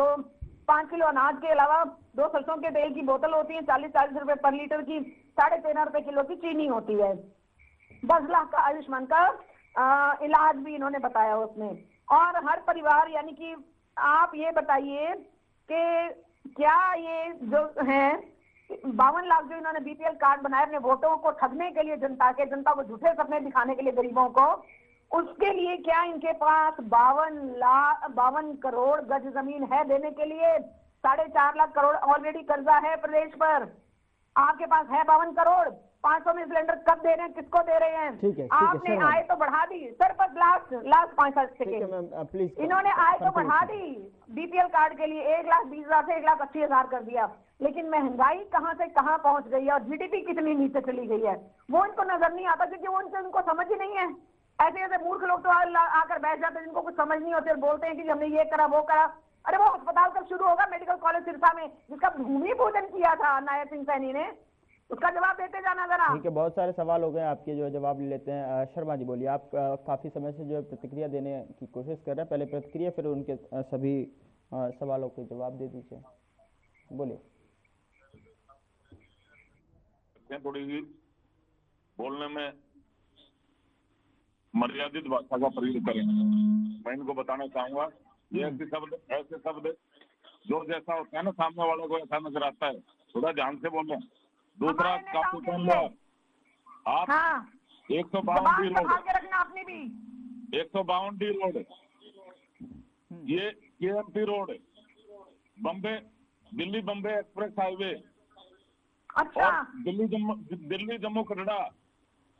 5 किलो अनाज के अलावा 2 सरसों के तेल की बोतल होती है 40-40 रुपए पर लीटर की, 13.5 रुपए किलो की चीनी होती है। 10 लाख का आयुष्मान का इलाज भी इन्होंने बताया उसमें। और हर परिवार, यानी कि आप ये बताइए कि क्या ये जो है 52 लाख जो इन्होंने बीपीएल कार्ड बनाए अपने वोटों को ठगने के लिए, जनता को झूठे सपने दिखाने के लिए गरीबों को, उसके लिए क्या इनके पास 52 करोड़ गज जमीन है देने के लिए? 4.5 लाख करोड़ ऑलरेडी कर्जा है प्रदेश पर। आपके पास है 52 करोड़, 500 में सिलेंडर कब दे रहे हैं, किसको दे रहे हैं? ठीक है, आपने आय तो बढ़ा दी सर, पर लास्ट 5 सेकेंड इन्होंने आय तो बढ़ा दी बीपीएल कार्ड के लिए, 1,20,000 से 1,80,000 कर दिया, लेकिन महंगाई कहां से कहां पहुंच गई है और जीडीपी कितनी नीचे चली गई है वो इनको नजर नहीं आता, क्योंकि वो उनको समझ ही नहीं है। ऐसे ऐसे मूर्ख लोग तो आकर बैठ जाते हैं जिनको कुछ समझ नहीं होती और बोलते हैं कि हमने ये करा वो करा। अरे वो अस्पताल कब शुरू होगा? मेडिकल कॉलेज सिरसा में जिसका भूमि पूजन किया था नायब सिंह सैनी ने, उसका जवाब देते जाना जरा। ठीक है, बहुत सारे सवाल हो गए आपके, जो जवाब ले लेते हैं। शर्मा जी बोलिए, आप काफी समय से जो है प्रतिक्रिया देने की कोशिश कर रहे हैं, पहले प्रतिक्रिया फिर उनके सभी सवालों के जवाब दे दीजिए, बोलिए। थोड़ी बोलने में मर्यादित भाषा का प्रयोग करें। मैं इनको बताना चाहूंगा, ये ऐसे शब्द जो जैसा होता है ना सामने वालों को ऐसा नजर आता है, थोड़ा ध्यान से बोलें। दूसरा काफी आप 152 रोड, ये KMP road, Delhi Bombay express highway, अच्छा, और दिल्ली जम्मू कटरा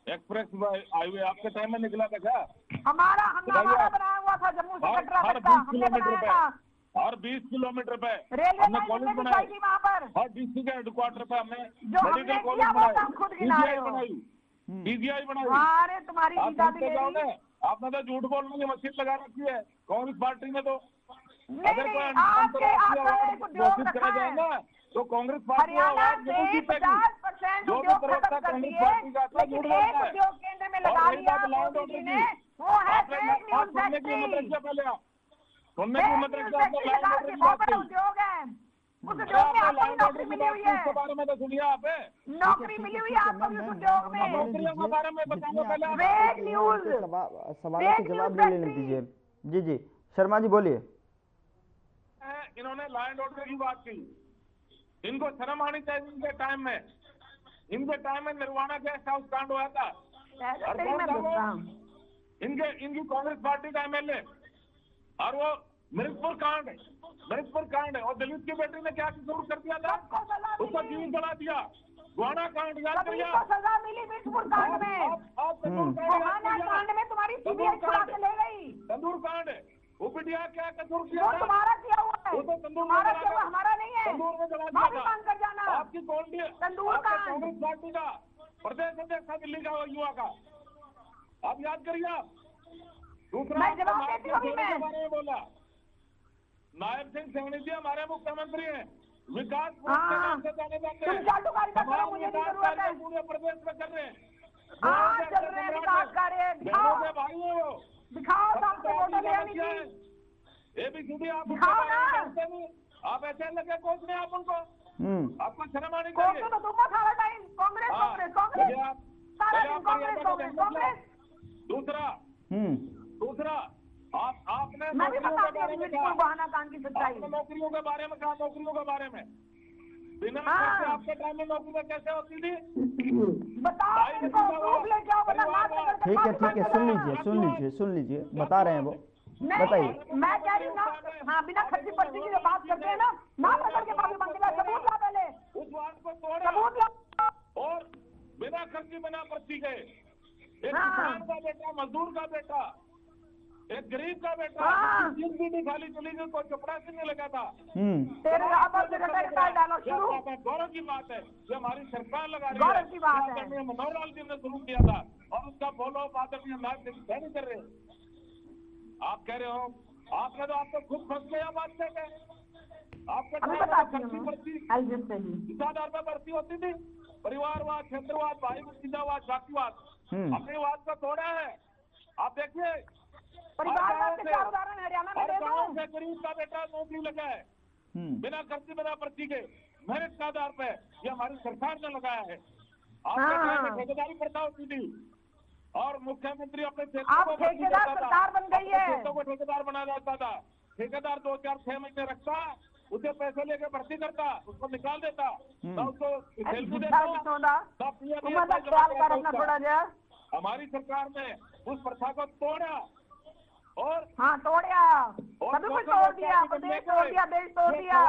एक्सप्रेस हाईवे आपके टाइम में निकला था क्या? हमारा बनाया हुआ था जम्मू से कटरा तक का, हमने बनाया था। और 20 किलोमीटर पे रेलवे हमने लाइन कॉलेज हमने बनाए, बिछाई थी वहाँ पर। और डीसी के हेडक्वार्टर पे हमने जो हमने मेडिकल किया कॉलेज वो बनाए, तो हम खुद गिना रहे पीजीआई हो। बनाई, पीजीआई बनाई। अरे तुम्हारी आप वीजा भी सुनते ले ली। जाओगे, आपने तो झूठ बोलने की मशीन लगा रखी है कांग्रेस पार्टी में। तो नहीं अगर कोई नहीं, आपके अंतर्राष्ट्रीय आपका अवार्ड एक उद्योग घोषित रखा करा है। जाएगा तो कांग्रेस पार्टी हरियाणा अवार्ड जरूर से जीतेगी। 50% जो भी उद्योग प्रवक्ता खत्म कर कांग्रेस दिए, पार्टी का था, लेकिन झूठ एक बोलता है। उद्योग केंद्र में लगा और रही लिया बात लैंड मोदी ऑर्डर जी की, ने, वो है आपने फेक न्यूज सुनने की हिम्मत फैक्ट्री। रखिए पहले आप सुनने की फेक हिम्मत न्यूज रखिए। आपने फैक्ट्री लैंड लगा ऑर्डर के की बहुत बात बड़ा की, उद्योग है। उस अरे उद्योग में आपने आपको लैंड ऑर्डर नौकरी की मिली बात हुई की, उसके है, बारे में तो सुनिए आप। नौकरी मिली हुई है आपको भी उस उद्योग में। नौकरियों के बारे में बताइए पहले आप। फेक न्यूज, सवालों के जवाब ले लेने दीजिए। जी जी शर्मा जी बोलिए। इन्होंने लैंड ऑर्डर की बात की, इनको शर्म आनी चाहिए। इनके टाइम में निर्वाणा गेस्ट हाउस कांड हुआ था, और तेरी कौन मैं था वो? बताऊं। इनकी कांग्रेस पार्टी का एमएलए, और वो मिर्जपुर कांड है। और दलित की बेटी ने क्या कसूर कर दिया था? उसको जीवन जला दिया। गोहाना कांड याद करिए। सबको सजा मिली मिर्जपुर कांड में। गोहाना कांड में तुम्हारी सीबीआई छुड़ा के ले गई। तंदूर कांड, वो बिटिया क्या कसूर किया वो था? तुम्हारा किया हुआ है, वो तो तंदूर में तुम्हारा जला किया हुआ दिया। हमारा नहीं है। तंदूर में जला माफी दिया था। मांग कर जाना। आपकी तंदूर कांड। कांग्रेस पार्टी का प्रदेश अध्यक्ष था दिल्ली का युवा का, आप याद करिए। आप दूसरा मैं जवाब देती हूँ अभी के मैं। बारे में बोला, नायब सिंह सैनी जी हमारे मुख्यमंत्री हैं, विकास के हाँ। नाम से जाने जाते तुम हैं। चालू कार्य करो, तमाम मुझे नहीं विकास जरूरत है। कार्य पूरे प्रदेश में कर रहे हैं। हाँ चल रहे हैं विकास कार्य, दिखाओ बहनों के भाई हैं वो। दिखाओ साहब से वोटर ले आनी थी। ABCD आप उनके दिखाओ बारे में ना। जानते नहीं, आप ऐसे लगे कोसने आप उनको, आपको शर्म आनी कोर्ट चाहिए। तो तुम सारा टाइम कांग्रेस हाँ, कांग्रेस कांग्रेस पहले आप सारा दिन कांग्रेस मर्यादा को कांग्रेस ध्यान कांग्रेस। रखिए। दूसरा आपने मैं भी नौकरियों के बताती बारे हूँ में मिर्जपुर कहा, गोहाना कांड की सच्चाई। आपने नौकरियों के बारे में कहा, नौकरियों के बारे में बिना हाँ। खर्चे आपके टाइम में नौकरियां कैसे होती थी? बताओ इनको, प्रूफ ले जाओ, वरना मार के घर ठीक है तक सुन लीजिए बता रहे हैं वो, बताइए। नहीं मैं कह रही हूँ ना, हाँ बिना खर्ची पर्ची की जो बात करते हैं ना पकड़ के माफी मांगेगा। सबूत ला पहले, उस बात को तोड़ा सबूत ला। और बिना खर्ची बिना पर्ची के एक हाँ। किसान का बेटा, मजदूर का बेटा, एक गरीब का बेटा, हाँ। जिंदगी खाली चली गई, कोई कपड़ा से नहीं लगा था। तेरे राबर से घटा घटा डालो शुरू। गौरव की बात है जो हमारी सरकार लगा रही गौरव की बात है। आदरणीय मनोहर लाल जी ने शुरू किया था, और उसका फॉलो अप आदरणीय नायब सिंह सैनी कर रहे हैं। आप कह रहे हो आपने तो आपको खुद फंस गया बात कहते, आपका अभी टाइम बताती खर्ची हूँ पर्ची मैं। इस आधार पर भर्ती होती थी। परिवारवाद, क्षेत्रवाद, भाई भतीजावाद, जातिवाद, अपनी बात को तोड़ा है। आप देखिए परिवारवाद के चार उदाहरण हरियाणा में दे गाँव दो। से गरीब का बेटा नौकरी लगा है बिना खर्ची बिना पर्ची के, मेरिट के आधार पर। ये हमारी सरकार ने लगाया है। आपके टाइम में ठेकेदारी प्रथा होती थी, और मुख्यमंत्री अपने आप ठेकेदार सरकार बन गई है। खेतों को ठेकेदार बना जाता था। ठेकेदार 2-4-6 महीने रखता, उसे पैसे लेके भर्ती करता, उसको निकाल देता, ना उसको सैलरी देता, थोड़ा। हमारी सरकार ने उस प्रथा को तोड़ा, और हाँ तोड़ा, सभी कुछ तोड़ दिया, प्रदेश तोड़ दिया, देश तोड़ दिया।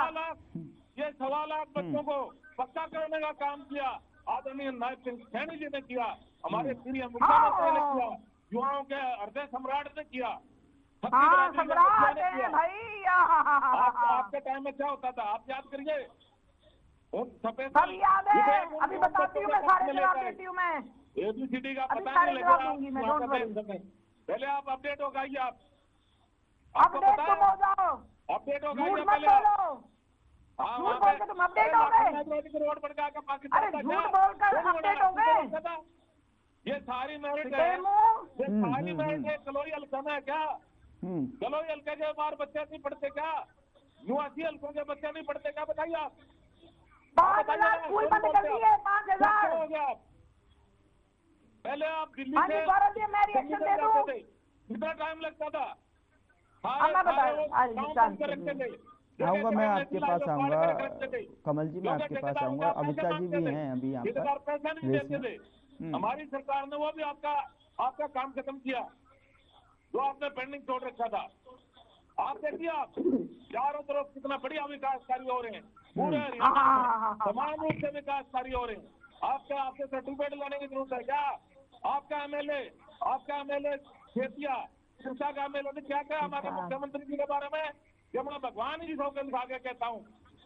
ये 1.25 लाख बच्चों को पक्का करने का काम किया आदरणीय नायब सिंह सैनी जी ने किया, हमारे प्रिय मुख्यमंत्री ने किया, युवाओं के हृदय सम्राट ने किया। सम्राट है भाई। आपके टाइम में क्या होता था आप याद करिए। सब याद है, अभी बताती हूँ मैं, सारे जवाब देती हूँ मैं। ABCD का अभी पता सारे नहीं जवाब लगेगा, दूंगी मैं, डोंट वरी। पहले आप अपडेट हो गई, आप अपडेट तो हो जाओ, अपडेट हो झूठ गई मत पहले। बोलो। झूठ बोल के तुम अपडेट हो गए। रोड पर जाकर पाकिस्तान अरे झूठ बोलकर अपडेट हो गए। ये सारी मेरिट है, ये सारी मेरिट है। कलोई हल्का में है क्या? कलोई हल्के के बाहर बच्चे नहीं पढ़ते क्या? निवासी हल्कों के बच्चे नहीं पढ़ते क्या? बताइए आप। 5,000 स्कूल बंद कर दिए, 5,000 हो गया। पहले आप दिल्ली हाँ से जी गौरव जी, मैं रिएक्शन दे दूं। कितना टाइम लगता था? मैं बताऊं, आऊंगा मैं आपके पास आऊंगा, कमल जी मैं आपके पास आऊंगा। अभिषा जी भी हैं अभी यहाँ पर। पैसा नहीं देते थे, हमारी सरकार ने वो भी आपका काम खत्म किया जो आपने पेंडिंग छोड़ रखा था। आप देखिए, आप चारों तरफ कितना बढ़िया विकास कार्य हो रहे हैं, पूरे हरियाणा में समान रूप से विकास कार्य हो रहे हैं। आपसे सर्टिफिकेट लाने की जरूरत है क्या? आपका एमएलए खेतिया शिक्षा का एमएलए ने क्या कहा हमारे मुख्यमंत्री जी के बारे में? ये मैं भगवान ही सौगंध खा के कहता हूँ,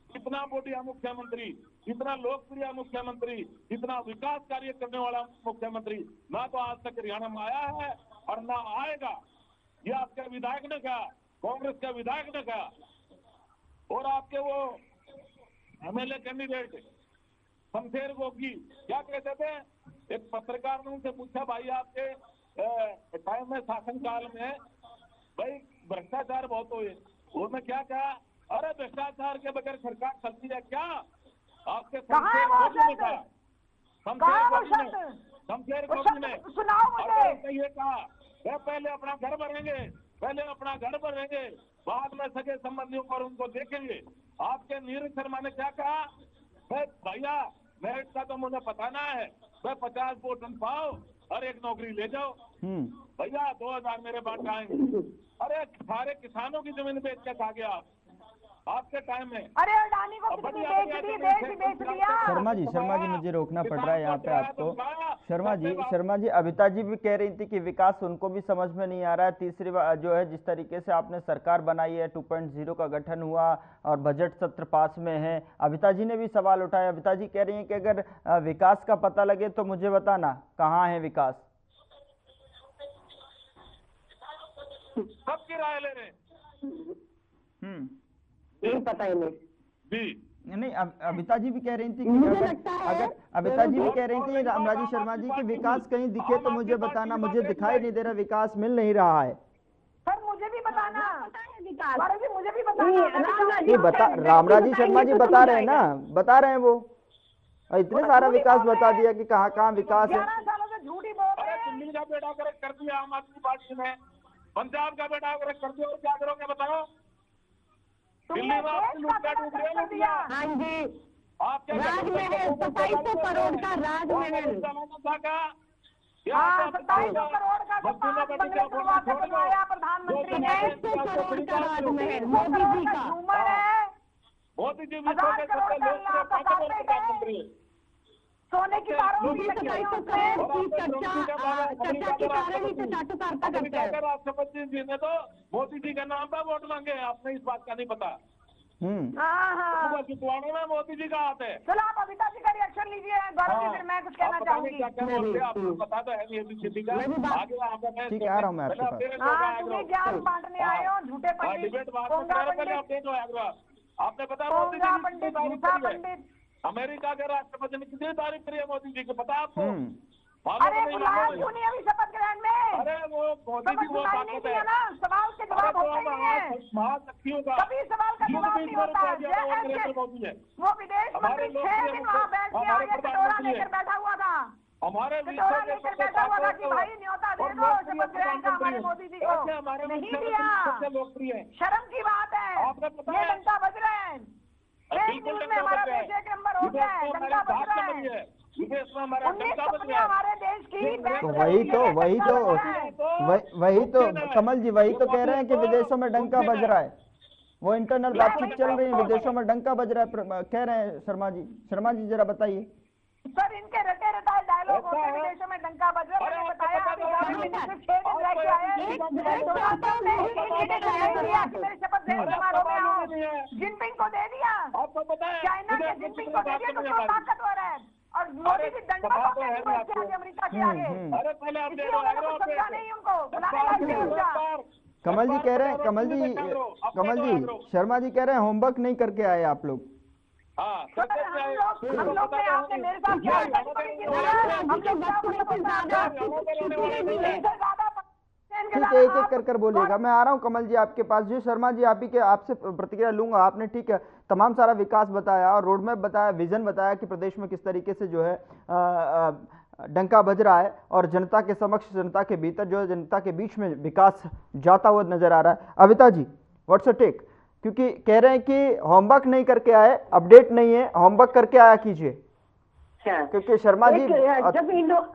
इतना बढ़िया मुख्यमंत्री, इतना लोकप्रिय मुख्यमंत्री, इतना विकास कार्य करने वाला मुख्यमंत्री ना तो आज तक हरियाणा में आया है और ना आएगा। ये आपके विधायक ने कहा, कांग्रेस के विधायक ने कहा। और आपके वो एमएलए कैंडिडेट शमशेर गोगी क्या कहते थे, एक पत्रकार ने उनसे पूछा, भाई आपके टाइम में शासनकाल में भाई भ्रष्टाचार बहुत हुए, उन्होंने क्या कहा, अरे भ्रष्टाचार के बगैर सरकार चलती है क्या? आपके शमशेर गोगी ने कहा, शमशेर गोगी ने ये कहा, वे पहले अपना घर भरेंगे, पहले अपना घर भरेंगे, बाद में सगे संबंधियों पर उनको देखेंगे। आपके नीरज शर्मा ने क्या कहा, भैया मेरिट का तो मुझे पता ना है, मैं 50% पाओ और एक नौकरी ले जाओ, भैया 2000 मेरे बांट आएंगे। अरे सारे किसानों की जमीन बेच के खा गया आपके टाइम में। अरे अडानी को कितनी बेच दिया। शर्मा जी मुझे रोकना पड़ रहा है यहाँ पे आपको। शर्मा जी अबिता जी भी कह रही थी कि विकास उनको भी समझ में नहीं आ रहा है। तीसरी बात जो है, जिस तरीके से आपने सरकार बनाई है, 2.0 का गठन हुआ और बजट सत्र पास में है, अबिता जी ने भी सवाल उठाया। अबिता जी कह रही है कि अगर विकास का पता लगे तो मुझे बताना कहाँ है विकास। सबकी राय ले रहे पता ही नहीं। अबिता जी भी कह रही थी कि अगर अबिता जी भी कह रही थी रामराजी शर्मा जी कि विकास कहीं दिखे तो मुझे बताना, मुझे दिखाई नहीं दे रहा, विकास मिल नहीं रहा है। सर मुझे भी बताना, मुझे भी बताना। ये बता, रामराजी शर्मा जी बता रहे हैं ना, बता रहे हैं वो, और इतने सारा विकास बता दिया कि कहाँ कहाँ विकास है। 11 सालों से झूठी बोल रहे हैं। दिल्ली का बेड़ा कर दिया आम आदमी पार्टी ने, पंजाब का बेड़ा कर दिया, और क्या करोगे बताओ? दिल्ली में आपकी लूटपाट उठ रही है। हाँ जी, आपके राजमहल 2700 करोड़ का राजमहल, 2700 करोड़ का बनवाया प्रधानमंत्री ने, 100 करोड़ का राजमहल मोदी जी का। मोदी जी भी प्रधानमंत्री, सोने की तारों की चर्चा के कारण ही चाटुकारिता करते हैं। राष्ट्रपति जी ने तो मोदी जी के नाम पर वोट मांगे, आपने इस बात का नहीं पता। जितवाने में मोदी जी का हाथ है। चलो आप अबिता जी का रिएक्शन लीजिए, गौरव जी, फिर मैं कुछ कहना चाहूंगी। आपको पता तो है नहीं का आगे ठीक है, आ रहा हूँ मैं आपके पास। तुम्हें ज्ञान बांटने आए हो, झूठे पंडित, आपने पता मोदी जी अमेरिका के राष्ट्रपति ने कितनी तारीफ करी है मोदी जी को, पता आपको? अरे क्यों नहीं अभी शपथ ग्रहण में? अरे वो मोदी जी वो नहीं दिया ना, सवाल के जवाब होते ही हैं। महाशक्तियों का कभी सवाल का जवाब नहीं होता है। वो विदेश मंत्री 6 दिन वहाँ बैठ के आगे कटोरा लेकर बैठा हुआ था, हमारे कटोरा लेकर बैठा हुआ था कि भाई न्योता दे दो शपथ ग्रहण का हमारे मोदी जी को, नहीं दिया। शर्म की बात है, ये डंका बज रहे हैं। एक न्यूज में हमारा देश 1 नंबर हो गया है, डंका बज रहा है। 19 कंपनियां हमारे देश की, तो वही तो कमल जी वही तो कह रहे हैं कि विदेशों में डंका बज रहा है। वो इंटरनल बातचीत चल रही है, विदेशों में डंका बज रहा है कह रहे हैं शर्मा जी जरा बताइए। सर इनके रटे रटाए डायलॉग होते हैं, विदेशों में डंका बज रहा है। मैंने बताया सिर्फ 6 दिन रह के आए, मेरे शपथ ग्रहण समारोह में आओ, जिनपिंग को दे दिया, चाइना के जिनपिंग को दे दिया, तो क्यों ताकतवर है? और मोदी जी दंडा अमेरिका के आगे, समझा नहीं उनको। कमल जी कह रहे हैं, कमल जी शर्मा जी कह रहे हैं होमवर्क नहीं करके आए आप लोग। हम लोग ने आपने मेरे साथ क्या ठीक है, एक कर बोलिएगा। मैं आ रहा हूं कमल जी आपके पास। जी शर्मा जी आप ही के आपसे प्रतिक्रिया लूंगा। आपने ठीक है तमाम सारा विकास बताया और रोड मैप बताया, विजन बताया कि प्रदेश में किस तरीके से जो है डंका बज रहा है और जनता के समक्ष, जनता के भीतर जो है, जनता के बीच में विकास जाता हुआ नजर आ रहा है। अबिता जी व्हाट्स अ टेक, क्योंकि कह रहे हैं कि होमवर्क नहीं करके आए, अपडेट नहीं है, होमवर्क करके आया कीजिए, क्योंकि शर्मा जी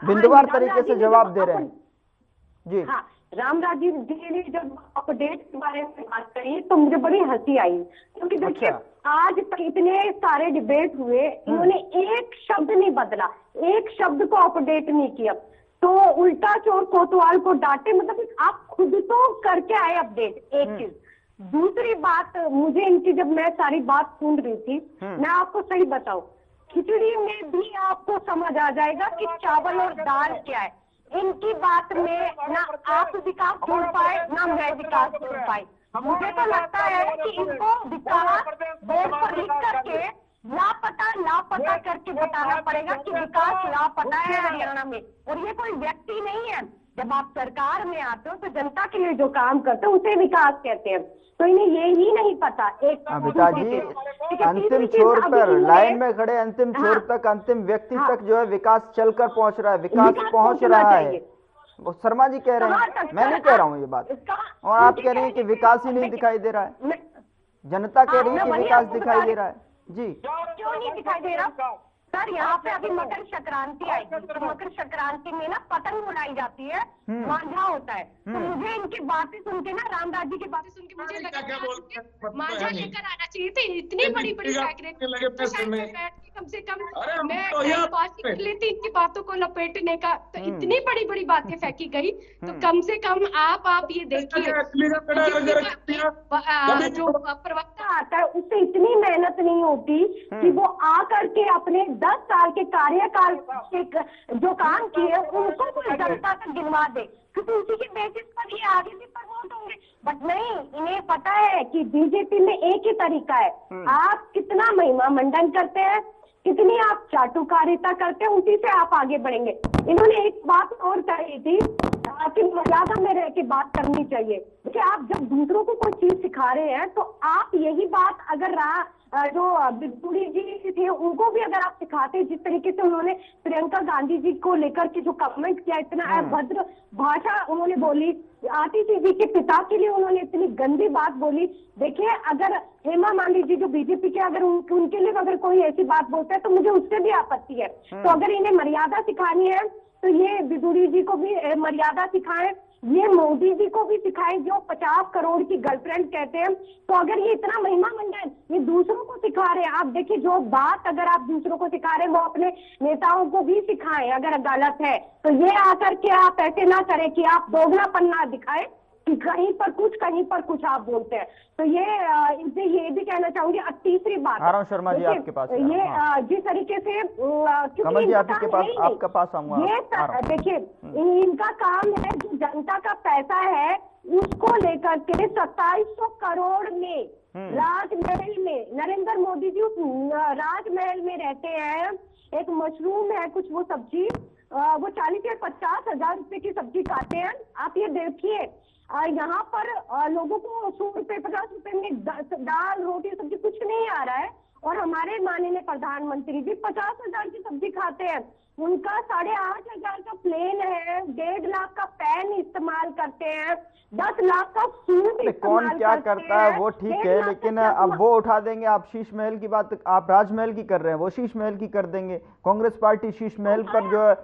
बिंदुवार तरीके से जवाब दे रहे हैं। जी रामराजीव जी ने जब अपडेट के बारे में बात करी तो मुझे बड़ी हंसी आई, क्योंकि देखिए आज तक इतने सारे डिबेट हुए, इन्होंने एक शब्द नहीं बदला, एक शब्द को अपडेट नहीं किया, तो उल्टा चोर कोतवाल को डांटे। मतलब आप खुद तो करके आए अपडेट एक चीज, दूसरी बात, मुझे इनकी जब मैं सारी बात सुन रही थी, मैं आपको सही बताऊं, खिचड़ी में भी आपको समझ आ जाएगा कि चावल और दाल क्या है। इनकी बात में ना आप विकास ढूंढ पाए, ना मैं विकास ढूंढ पाई। मुझे तो लगता है कि इनको विकास बोर्ड पर लिख करके लापता करके बताना पड़ेगा कि विकास लापता है हरियाणा में। और ये कोई व्यक्ति नहीं है। जब आप सरकार में आते हो तो जनता के लिए जो काम करते हो उसे विकास कहते हैं। तो इन्हें ये ही नहीं पता। एक अमिता जी, अंतिम छोर पर लाइन में खड़े अंतिम छोर तक, अंतिम व्यक्ति तक जो है विकास चलकर पहुंच रहा है, विकास पहुंच रहा है। वो शर्मा जी कह रहे हैं, मैं नहीं कह रहा हूँ ये बात। और आप कह रही हैं कि विकास ही नहीं दिखाई दे रहा है। जनता कह रही है कि विकास दिखाई दे रहा है। जी, क्यों नहीं दिखाई दे रहा सर? यहाँ पे अभी मकर संक्रांति आएगी, तो मकर संक्रांति में ना पतंग उड़ाई जाती है, मांझा होता है। तो मुझे इनकी बातें सुन के ना, रामराज जी की बातें सुन के मुझे लगा मांझा लेकर आना चाहिए थी। इतनी बड़ी बड़ी कम से कम मैं बात कर लेती इनकी बातों को लपेटने का। तो इतनी बड़ी बड़ी बातें फेंकी गई, तो कम से कम आप ये देखिए, जो प्रवक्ता आता है उससे इतनी मेहनत नहीं होती कि वो आकर के अपने 10 साल के कार्यकाल के जो काम किए उनको कोई जनता तक गिनवा दे, क्योंकि उसी के बेसिस पर ये आगे भी प्रमोट होंगे। बट नहीं, इन्हें पता है कि बीजेपी में एक ही तरीका है, आप कितना महिमा मंडन करते हैं, कितनी आप चाटुकारिता करते हैं, उसी से आप आगे बढ़ेंगे। इन्होंने एक बात और कही थी कि मर्यादा में रह के बात करनी चाहिए। देखिए, आप जब दूसरों को कोई चीज सिखा रहे हैं तो आप यही बात अगर जो बिदुड़ी जी थे उनको भी अगर आप सिखाते, जिस तरीके से उन्होंने प्रियंका गांधी जी को लेकर के जो कमेंट किया, इतना अभद्र भाषा उन्होंने बोली, आतिशी जी के पिता के लिए उन्होंने इतनी गंदी बात बोली। देखिए, अगर हेमा मालिनी जी जो बीजेपी के, अगर उनके लिए अगर कोई ऐसी बात बोलता है तो मुझे उससे भी आपत्ति है। तो अगर इन्हें मर्यादा सिखानी है तो ये बिदुड़ी जी को भी मर्यादा सिखाएं, ये मोदी जी को भी सिखाएं जो 50 करोड़ की गर्लफ्रेंड कहते हैं। तो अगर ये इतना महिमा मंडन ये दूसरों को सिखा रहे हैं, आप देखिए जो बात अगर आप दूसरों को सिखा रहे हैं वो अपने नेताओं को भी सिखाएं। अगर गलत है तो ये आकर के आप ऐसे ना करें कि आप दोगलापन ना दिखाएं कि कहीं पर कुछ आप बोलते हैं। तो ये इनसे ये भी कहना चाहूंगी। अब तीसरी बात, शर्मा जी आपके पास ये जिस तरीके से कमल जी आपके पास, आपका पास आऊंगा। ये देखिए, इनका काम है जो जनता का पैसा है उसको लेकर के 2700 करोड़ में राजमहल में, नरेंद्र मोदी जी उस राजमहल में रहते हैं। एक मशरूम है कुछ, वो सब्जी वो 40 या 50 हजार रुपए की सब्जी खाते हैं। आप ये देखिए, यहाँ पर लोगों को 100 रुपए 50 रुपए में दाल रोटी सब्जी कुछ नहीं आ रहा है, और हमारे माननीय प्रधानमंत्री जी 50 हजार की सब्जी खाते हैं। उनका 8,500 का प्लेन है, 1.5 लाख का पैन इस्तेमाल करते हैं, 10 लाख का सूट कौन क्या करता है वो ठीक है, लेकिन अब वो उठा देंगे। आप शीश महल की बात, आप राजमहल की कर रहे हैं, वो शीश महल की कर देंगे। कांग्रेस पार्टी शीश महल पर जो है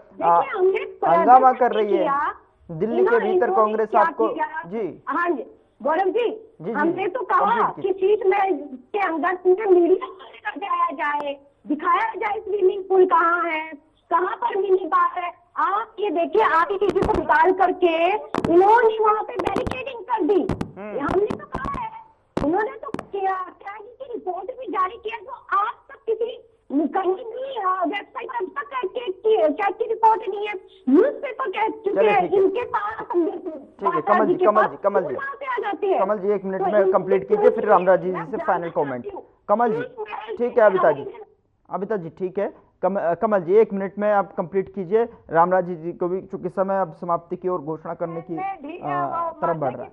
हंगामा कर रही है दिल्ली के भीतर। कांग्रेस आपको जी, हाँ जी गौरव जी, हमने तो कहा कि शीश महल के अंदर पूरे मीडिया को जाया जाए, दिखाया जाए स्विमिंग पूल कहाँ है, कहाँ पर मिनी बार है। आप ये देखिए, आप ही चीजों को निकाल करके इन्होंने वहाँ पे बैरिकेडिंग कर दी। हमने तो कहा है, उन्होंने तो किया, क्या की रिपोर्ट भी जारी किया, तो आज तक किसी कहीं भी वेबसाइट पर अब तक क्या की रिपोर्ट नहीं है, न्यूज़पेपर कह चुके हैं, इनके पास। ठीक है कमल जी 1 मिनट में कंप्लीट कीजिए, फिर रामराज जी से फाइनल कमेंट। कमल जी ठीक है, अबिता जी ठीक है, कमल जी 1 मिनट में आप कंप्लीट कीजिए। रामराज जी को भी चूंकि समय अब समाप्ति की ओर घोषणा करने की तरफ बढ़ रहा है,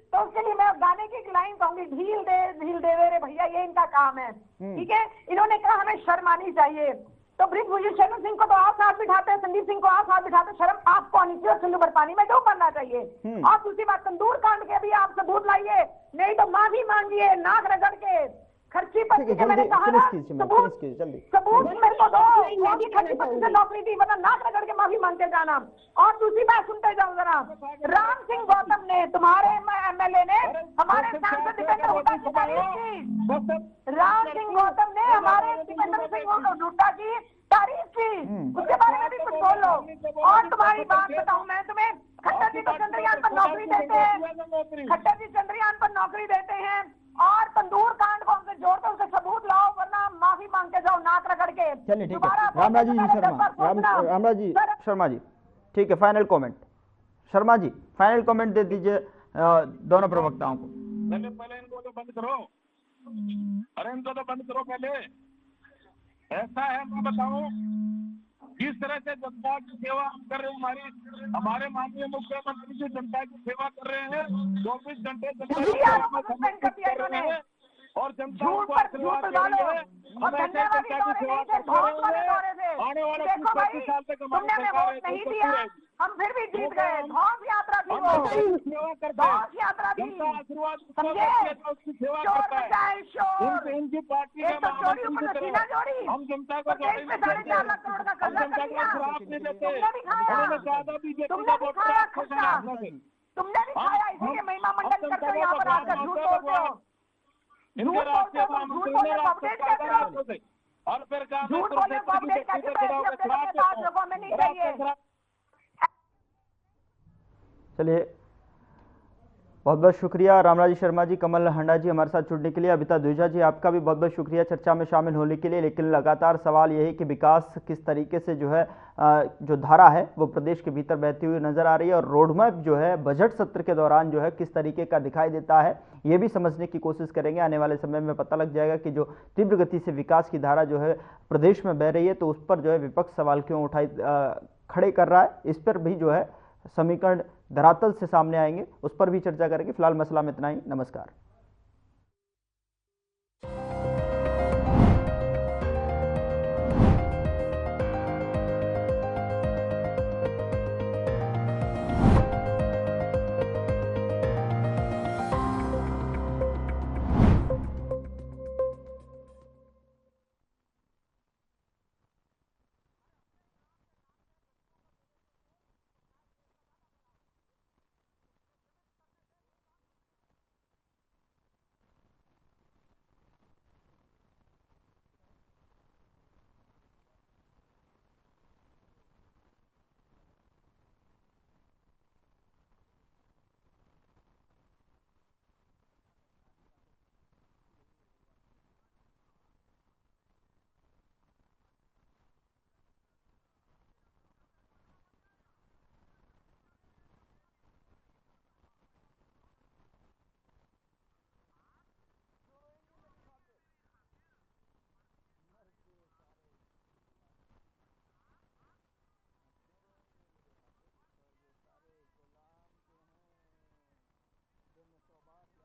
तो उसके लिए मैं गाने की लाइन कहूंगी, ढील दे रे भैया, ये इनका काम है। ठीक है, इन्होंने कहा हमें शर्म आनी चाहिए, तो ब्रिजभूषण शरण सिंह को तो आप साथ बिठाते हैं, संदीप सिंह को आप साथ बिठाते हैं, शर्म आपको आनी चाहिए और सिंधु पर पानी में डूब मरना चाहिए। और दूसरी बात, तंदूर कांड के भी आप सबूत लाइए, नहीं तो माफी मांगिए नाक रगड़ के। खर्ची पत्ती के मैंने कहा ना, सबूत मेरे को दो, मोदी खर्ची पत्ती से नौकरी दी, वरना नाक रगड़ के माफी मांगते जाना। और दूसरी बात सुनते जाओ जरा, राम सिंह गौतम ने, तुम्हारे एमएलए ने हमारे सांसद दीपेंद्र हुड्डा की तारीफ की। राम सिंह गौतम ने हमारे दीपेंद्र सिंह हुड्डा की तारीफ की, उसके बारे में भी कुछ बोल लो। और तुम्हारी बात बताऊं मैं तुम्हें, खट्टर जी तो चंद्रयान पर नौकरी देते हैं, खट्टर जी चंद्रयान पर नौकरी देते चलिए ठीक है, दोबारा रामराज जी बोलने से शर्मा, पहले 10 बार सोचना। रामराज जी सर, शर्मा जी, ठीक है, final comment Sharma ji, final comment दे दीजिए दोनों प्रवक्ताओं को। पहले इनको तो बंद करो, अरे इनको तो बंद करो पहले। ऐसा है, मैं बताऊं किस तरह से जनता की सेवा कर रहे हैं, हमारे माननीय मुख्यमंत्री जी जनता की सेवा कर रहे हैं, 24 घंटे जनता की सेवा में समर्पित कर रहे हैं और जनता झूठ को पर आशीर्वाद झूठ दे रही है। और धन्यवाद जनता की सेवा करते रहेंगे। आने वाले देखो भाई, 35 साल तक हमारी तुमने हमें सरकार वोट नहीं दिया, हम फिर भी जीत गए। धौस यात्रा थी वो, सेवा करते हैं, धौस यात्रा थी, जनता आशीर्वाद समझे? उसकी सेवा शोर करता है। मचाए, शोर। इनकी पार्टी एक तो चोरी ऊपर से सीना चोरी, हम जनता को और देश में 4.5 लाख करोड़ का कर्जा कर दिया। शराब नहीं देते, तुमने भी खाया, उन्होंने ज्यादा बीजेपी तुमने का भी वोट खाया आपको खर्चा, तुमने भी खाया, इसीलिए महिमा मंडल करते हो यहाँ पर आकर झूठ बोलते हो। इनके झूठ बोलते राष्ट्रीय हो, झूठ महामंत्री बोलने ने को आपको अपडेट कहा कैसे था हो? आपको से। और फिर कहा झूठ बोलने को अपडेट कैसे भेजिए अपने लोग 5 लोगों में नहीं चाहिए। चलिए, बहुत बहुत शुक्रिया रामराज शर्मा जी, कमल हंडा जी हमारे साथ जुड़ने के लिए। अबिता द्विजा जी, आपका भी बहुत बहुत शुक्रिया चर्चा में शामिल होने के लिए। लेकिन लगातार सवाल यही कि विकास किस तरीके से जो है जो धारा है वो प्रदेश के भीतर बहती हुई नजर आ रही है, और रोडमैप जो है बजट सत्र के दौरान जो है किस तरीके का दिखाई देता है, ये भी समझने की कोशिश करेंगे। आने वाले समय में पता लग जाएगा कि जो तीव्र गति से विकास की धारा जो है प्रदेश में बह रही है, तो उस पर जो है विपक्ष सवाल क्यों खड़े कर रहा है, इस पर भी जो है समीकरण धरातल से सामने आएंगे, उस पर भी चर्चा करेंगे। फिलहाल मसला में इतना ही। नमस्कार।